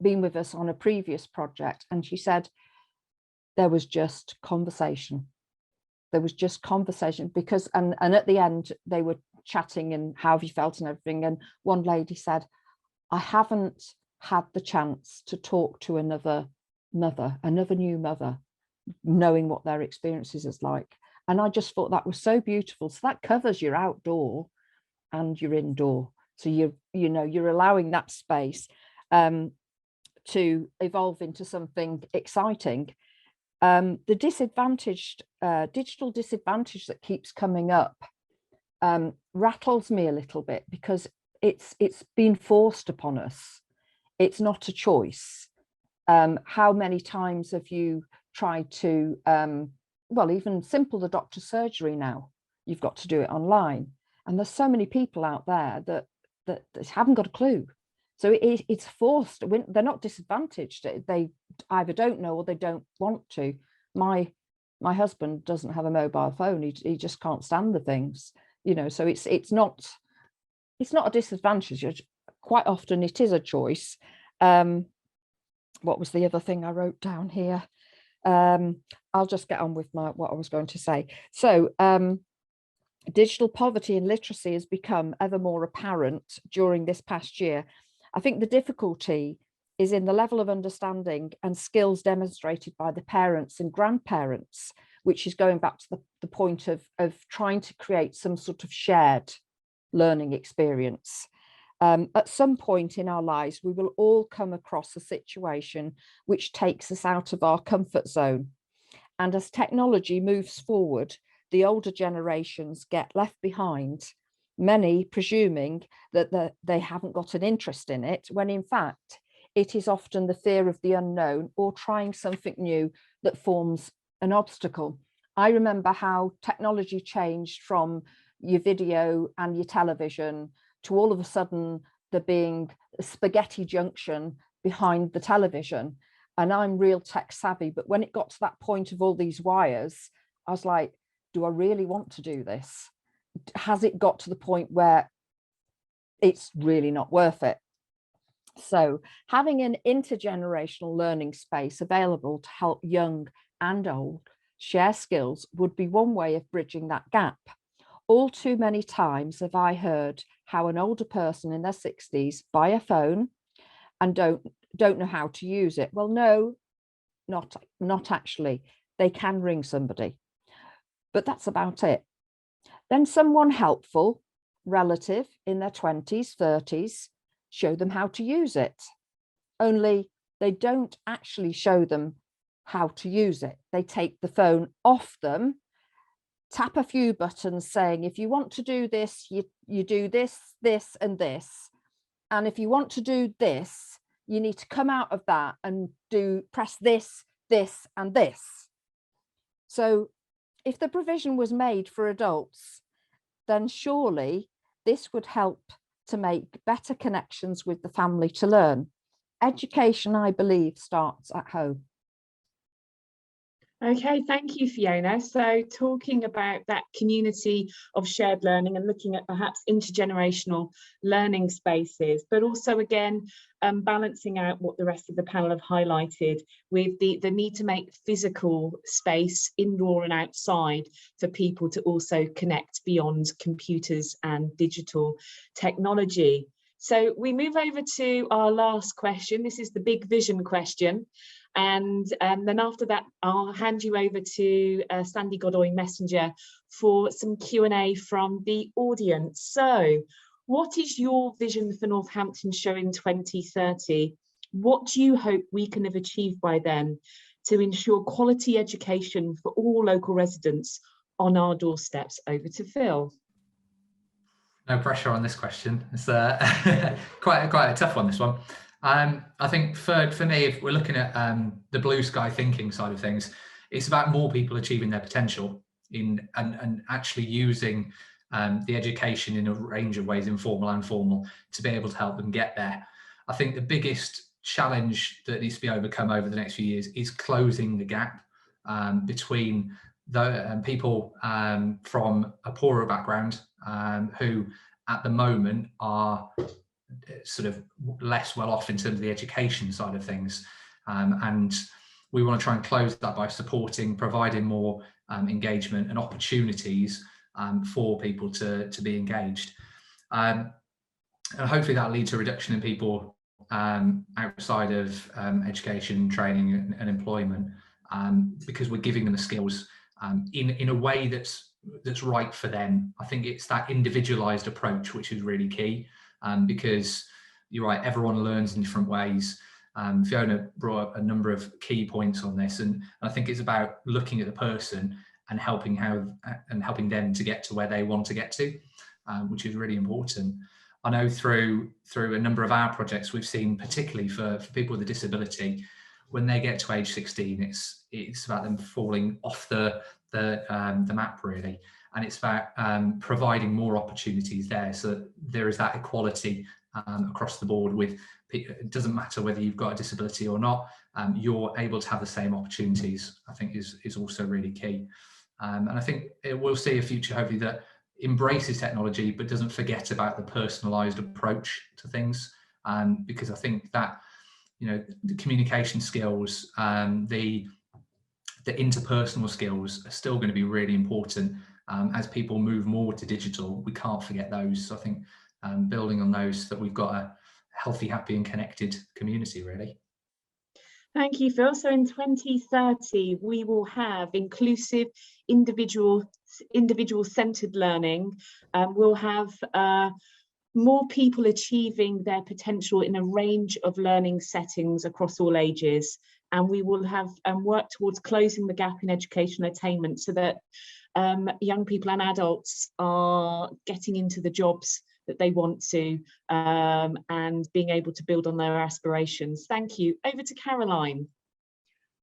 been with us on a previous project, and she said there was just conversation. There was just conversation because, and at the end they were chatting and how have you felt and everything. And one lady said, I haven't had the chance to talk to another mother, another new mother, knowing what their experiences is like. And I just thought that was so beautiful. So that covers your outdoor and your indoor. So you're allowing that space to evolve into something exciting. The disadvantaged, digital disadvantage that keeps coming up rattles me a little bit because it's been forced upon us. It's not a choice. How many times have you tried to, well, even simple the doctor's surgery now, you've got to do it online. And there's so many people out there that haven't got a clue. So it's forced. They're not disadvantaged. They either don't know or they don't want to. My husband doesn't have a mobile phone. He just can't stand the things, you know. So it's not a disadvantage. Quite often it is a choice. What was the other thing I wrote down here? I'll just get on with what I was going to say. So digital poverty and literacy has become ever more apparent during this past year. I think the difficulty is in the level of understanding and skills demonstrated by the parents and grandparents, which is going back to the point of trying to create some sort of shared learning experience. At some point in our lives, we will all come across a situation which takes us out of our comfort zone. And as technology moves forward, the older generations get left behind, many presuming that they haven't got an interest in it, when in fact, it is often the fear of the unknown or trying something new that forms an obstacle. I remember how technology changed from your video and your television to all of a sudden there being a spaghetti junction behind the television. And I'm real tech savvy, but when it got to that point of all these wires, I was like, do I really want to do this? Has it got to the point where it's really not worth it? So having an intergenerational learning space available to help young and old share skills would be one way of bridging that gap. All too many times have I heard how an older person in their 60s buy a phone and don't know how to use it. Well, no, not actually. They can ring somebody, but that's about it. Then someone helpful, relative in their 20s, 30s, show them how to use it. Only they don't actually show them how to use it. They take the phone off them, tap a few buttons saying, if you want to do this, you do this, this, and this. And if you want to do this, you need to come out of that and press this, this, and this. So if the provision was made for adults, then surely this would help to make better connections with the family to learn. Education, I believe, starts at home. Okay, thank you, Fiona. So talking about that community of shared learning and looking at perhaps intergenerational learning spaces, but also again, balancing out what the rest of the panel have highlighted with the need to make physical space indoor and outside for people to also connect beyond computers and digital technology. So we move over to our last question. This is the big vision question. And then after that, I'll hand you over to Sandy Godoy Messenger for some Q&A from the audience. So what is your vision for Northamptonshire in 2030? What do you hope we can have achieved by then to ensure quality education for all local residents on our doorsteps? Over to Phil. No pressure on this question. It's quite a tough one, this one. I think for me, if we're looking at the blue sky thinking side of things, it's about more people achieving their potential and actually using the education in a range of ways, informal and formal, to be able to help them get there. I think the biggest challenge that needs to be overcome over the next few years is closing the gap between the people from a poorer background who at the moment are sort of less well off in terms of the education side of things, and we want to try and close that by providing more engagement and opportunities for people to be engaged, and hopefully that leads to a reduction in people outside of education, training and employment, because we're giving them the skills in a way that's right for them. I think it's that individualized approach which is really key. Because you're right, everyone learns in different ways. Fiona brought up a number of key points on this, and I think it's about looking at the person and helping them to get to where they want to get to, which is really important. I know through a number of our projects, we've seen, particularly for people with a disability, when they get to age 16, it's about them falling off the map, really. And it's about providing more opportunities there, so that there is that equality across the board with, it doesn't matter whether you've got a disability or not, you're able to have the same opportunities, I think is also really key. And I think we'll see a future hopefully that embraces technology but doesn't forget about the personalised approach to things, because I think that, you know, the communication skills, the interpersonal skills are still going to be really important as people move more to digital. We can't forget those. So I think building on those, that we've got a healthy, happy and connected community, really. Thank you, Phil. So in 2030, we will have inclusive, individual-centered learning. We'll have more people achieving their potential in a range of learning settings across all ages. And we will have work towards closing the gap in educational attainment so that young people and adults are getting into the jobs that they want to, and being able to build on their aspirations. Thank you. Over to Caroline.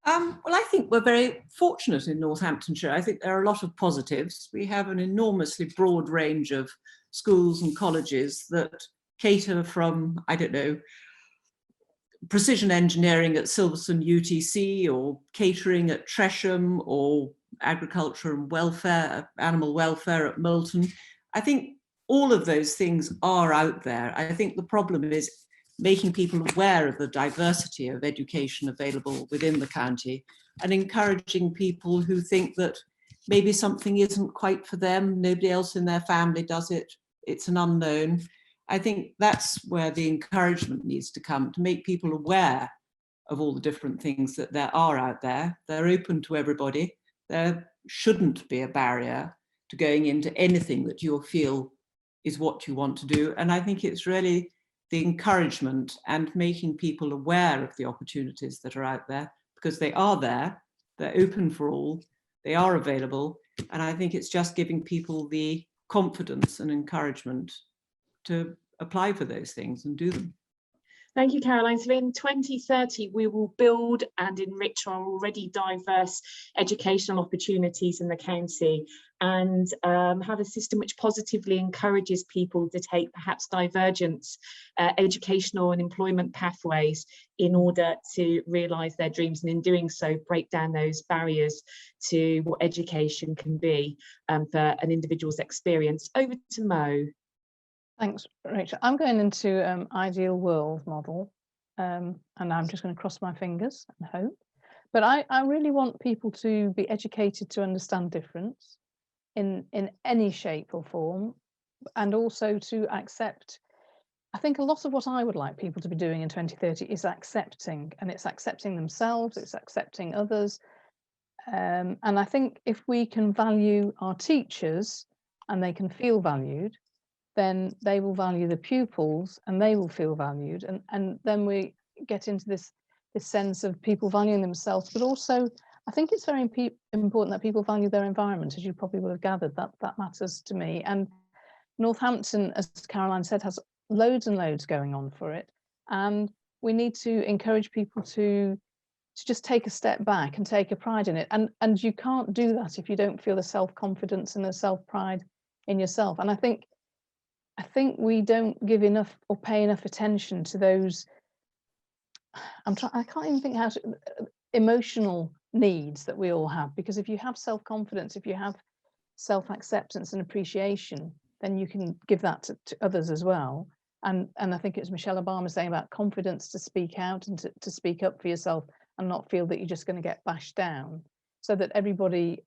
Well, I think we're very fortunate in Northamptonshire. I think there are a lot of positives. We have an enormously broad range of schools and colleges that cater from, I don't know, precision engineering at Silverstone UTC, or catering at Tresham, or agriculture and welfare, animal welfare at Moulton. I think all of those things are out there. I think the problem is making people aware of the diversity of education available within the county, and encouraging people who think that maybe something isn't quite for them, nobody else in their family does it, it's an unknown. I think that's where the encouragement needs to come, to make people aware of all the different things that there are out there. They're open to everybody. There shouldn't be a barrier to going into anything that you feel is what you want to do. And I think it's really the encouragement and making people aware of the opportunities that are out there, because they are there, they're open for all, they are available. And I think it's just giving people the confidence and encouragement to apply for those things and do them. Thank you, Caroline. So in 2030, we will build and enrich our already diverse educational opportunities in the county, and have a system which positively encourages people to take perhaps divergent educational and employment pathways in order to realise their dreams, and in doing so break down those barriers to what education can be for an individual's experience. Over to Mo. Thanks, Rachel. I'm going into ideal world model, and I'm just going to cross my fingers and hope. But I really want people to be educated to understand difference in any shape or form, and also to accept. I think a lot of what I would like people to be doing in 2030 is accepting, and it's accepting themselves, it's accepting others. And I think if we can value our teachers and they can feel valued, then they will value the pupils and they will feel valued. And then we get into this sense of people valuing themselves, but also I think it's very important that people value their environment, as you probably will have gathered. That matters to me. And Northampton, as Caroline said, has loads and loads going on for it. And we need to encourage people to just take a step back and take a pride in it. And you can't do that if you don't feel the self-confidence and the self-pride in yourself. And I think we don't give enough or pay enough attention to those. I can't even think how to, emotional needs that we all have, because if you have self-confidence, if you have self-acceptance and appreciation, then you can give that to others as well. And I think it was Michelle Obama saying about confidence to speak out and to speak up for yourself and not feel that you're just going to get bashed down, so that everybody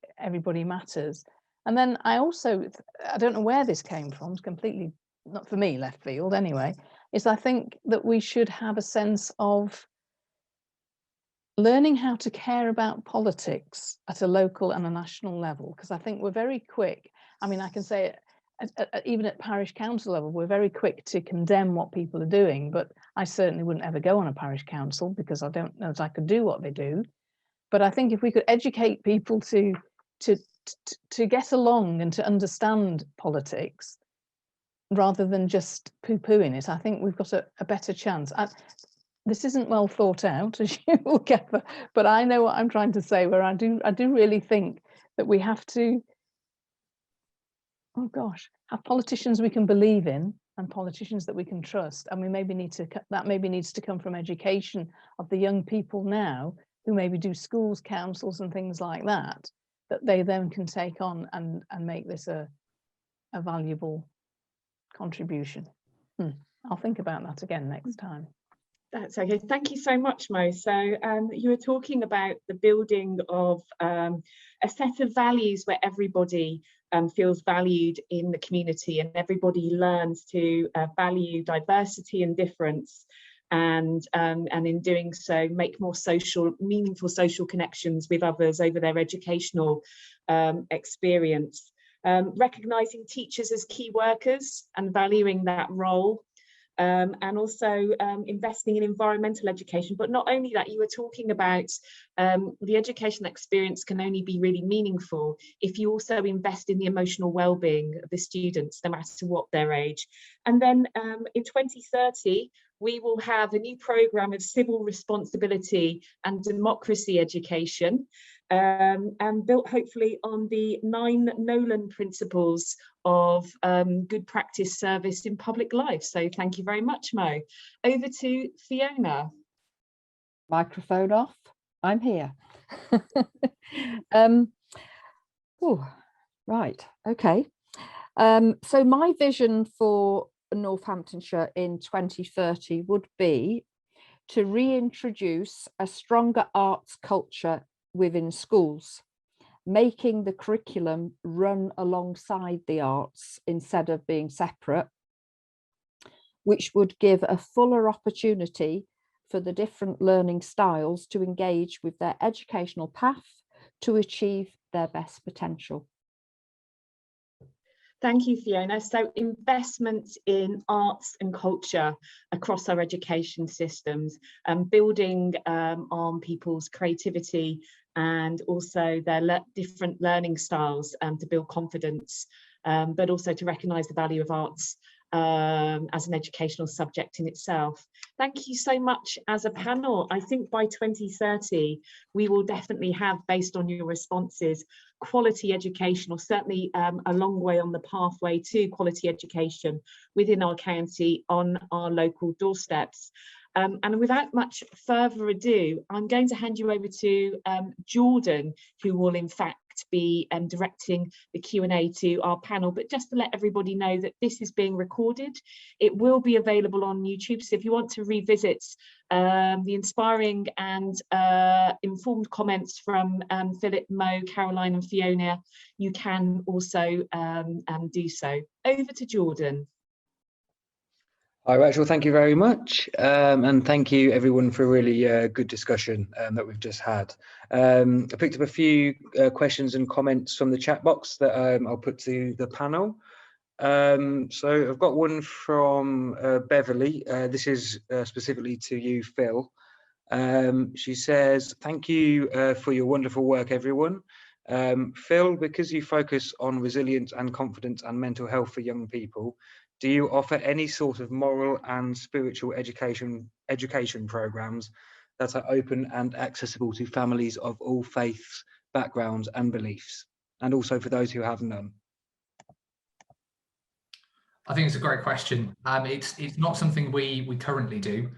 matters. And then I don't know where this came from, it's completely, not for me, left field anyway, is I think that we should have a sense of learning how to care about politics at a local and a national level, because I think we're very quick. I mean, I can say even at parish council level, we're very quick to condemn what people are doing, but I certainly wouldn't ever go on a parish council because I don't know that I could do what they do. But I think if we could educate people to get along and to understand politics rather than just poo-pooing it, I think we've got a better chance. This isn't well thought out, as you will gather, but I know what I'm trying to say, where I do really think that we have to, oh gosh, have politicians we can believe in and politicians that we can trust, and we maybe need to, that maybe needs to come from education of the young people now, who maybe do schools councils and things like that, that they then can take on and make this a valuable contribution. I'll think about that again next time. That's okay. Thank you so much, Mo. So you were talking about the building of a set of values where everybody feels valued in the community, and everybody learns to value diversity and difference, and in doing so make more meaningful social connections with others over their educational experience. Recognising teachers as key workers and valuing that role. And also investing in environmental education. But not only that, you were talking about the educational experience can only be really meaningful if you also invest in the emotional well-being of the students, no matter what their age. And then in 2030, we will have a new programme of civil responsibility and democracy education, and built hopefully on the 9 Nolan principles of good practice service in public life. So thank you very much, Mo. Over to Fiona. Microphone off. I'm here. Right, okay. So my vision for Northamptonshire in 2030 would be to reintroduce a stronger arts culture within schools, making the curriculum run alongside the arts instead of being separate, which would give a fuller opportunity for the different learning styles to engage with their educational path to achieve their best potential. Thank you, Fiona. So investment in arts and culture across our education systems, building on people's creativity and also their different learning styles to build confidence, but also to recognise the value of arts as an educational subject in itself. Thank you so much as a panel. I think by 2030, we will definitely have, based on your responses, quality education, or certainly a long way on the pathway to quality education within our county on our local doorsteps. And without much further ado, I'm going to hand you over to Jordan, who will in fact be directing the Q&A to our panel. But just to let everybody know that this is being recorded, it will be available on YouTube. So if you want to revisit the inspiring and informed comments from Philip, Mo, Caroline and Fiona, you can also do so. Over to Jordan. Hi Rachel, thank you very much, and thank you everyone for a really good discussion that we've just had. I picked up a few questions and comments from the chat box that I'll put to the panel. So I've got one from Beverly. This is specifically to you, Phil. She says, thank you for your wonderful work, everyone. Phil, because you focus on resilience and confidence and mental health for young people, do you offer any sort of moral and spiritual education programs that are open and accessible to families of all faiths, backgrounds and beliefs, and also for those who have none? I think it's a great question. It's not something we currently do,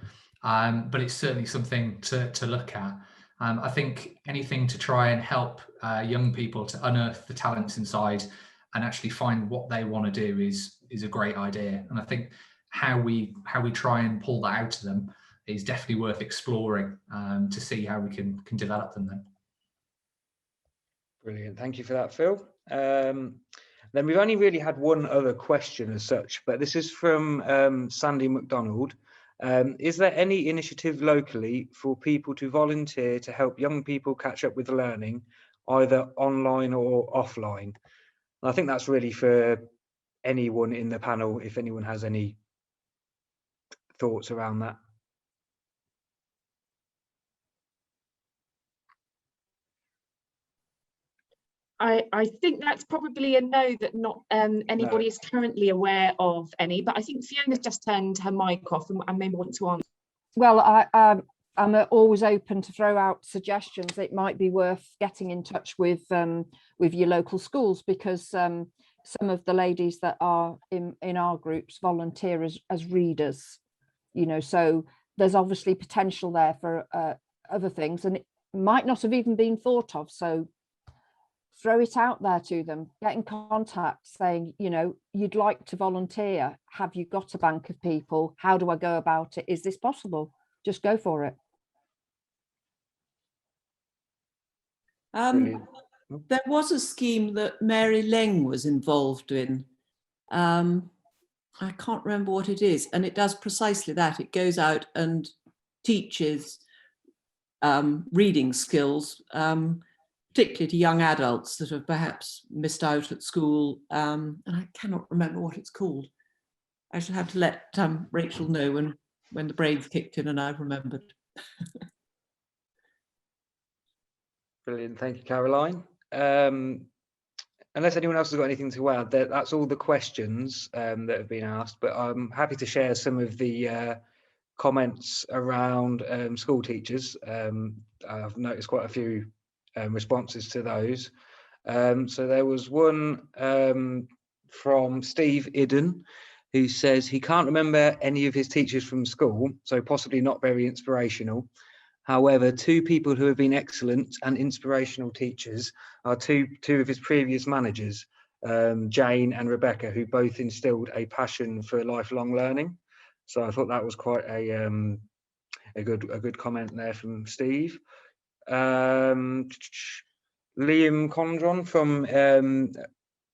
but it's certainly something to look at. I think anything to try and help young people to unearth the talents inside and actually find what they want to do is a great idea. And I think how we try and pull that out of them is definitely worth exploring to see how we can develop them then. Brilliant, thank you for that, Phil. Then we've only really had one other question as such, but this is from Sandy McDonald. Is there any initiative locally for people to volunteer to help young people catch up with learning, either online or offline? And I think that's really for anyone in the panel, if anyone has any thoughts around that. I think that's probably a no, that not anybody is currently aware of any, but I think Fiona's just turned her mic off and may want to answer. Well, I'm always open to throw out suggestions. It might be worth getting in touch with your local schools, because some of the ladies that are in our groups volunteer as readers, you know, so there's obviously potential there for other things, and it might not have even been thought of. So throw it out there to them, get in contact saying, you know, you'd like to volunteer. Have you got a bank of people? How do I go about it? Is this possible? Just go for it. There was a scheme that Mary Leng was involved in. I can't remember what it is, and it does precisely that. It goes out and teaches reading skills, particularly to young adults that have perhaps missed out at school, and I cannot remember what it's called. I shall have to let Rachel know when the brains kicked in and I've remembered. Brilliant, thank you, Caroline. Unless anyone else has got anything to add, that's all the questions that have been asked, but I'm happy to share some of the comments around school teachers. I've noticed quite a few responses to those. So there was one from Steve Idden, who says he can't remember any of his teachers from school, so possibly not very inspirational. However, two people who have been excellent and inspirational teachers are two of his previous managers, Jane and Rebecca, who both instilled a passion for lifelong learning. So I thought that was quite a good comment there from Steve. Liam Condron from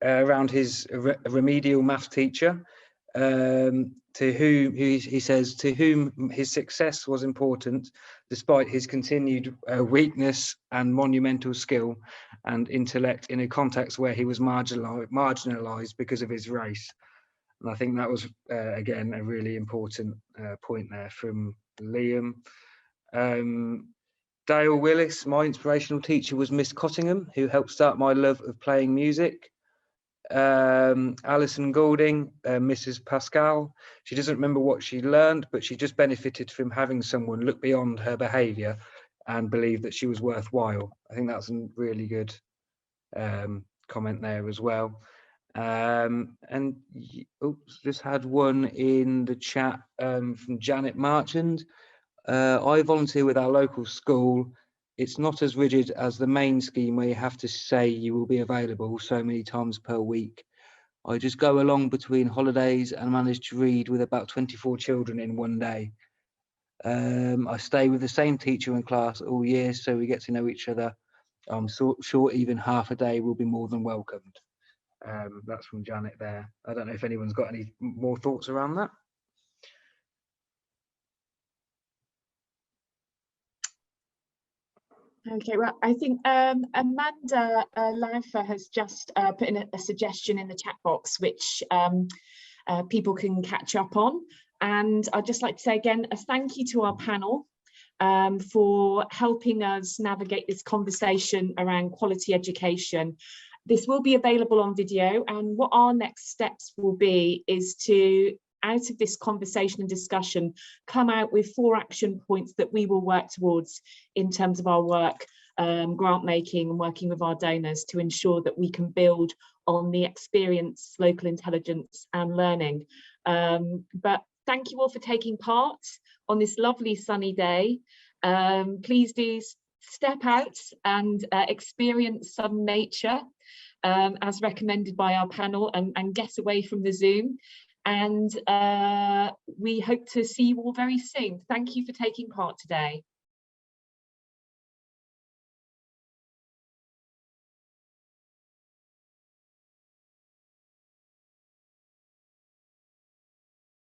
around his remedial math teacher, to whom he says, to whom his success was important despite his continued weakness and monumental skill and intellect in a context where he was marginalized because of his race. And I think that was again a really important point there from Liam. Dale Willis, my inspirational teacher was Miss Cottingham, who helped start my love of playing music. Alison Goulding, Mrs. Pascal, she doesn't remember what she learned, but she just benefited from having someone look beyond her behaviour and believe that she was worthwhile. I think that's a really good comment there as well. And oops, just had one in the chat from Janet Marchand. I volunteer with our local school. It's not as rigid as the main scheme where you have to say you will be available so many times per week. I just go along between holidays and manage to read with about 24 children in one day. I stay with the same teacher in class all year, so we get to know each other. I'm sure even half a day will be more than welcomed. That's from Janet there. I don't know if anyone's got any more thoughts around that. Okay, well, I think Amanda Laufer has just put in a suggestion in the chat box, which people can catch up on. And I'd just like to say again, a thank you to our panel for helping us navigate this conversation around quality education. This will be available on video, and what our next steps will be is to, out of this conversation and discussion, come out with 4 action points that we will work towards in terms of our work, grant making and working with our donors to ensure that we can build on the experience, local intelligence and learning. But thank you all for taking part on this lovely sunny day. Please do step out and experience some nature as recommended by our panel, and get away from the Zoom. And we hope to see you all very soon. Thank you for taking part today.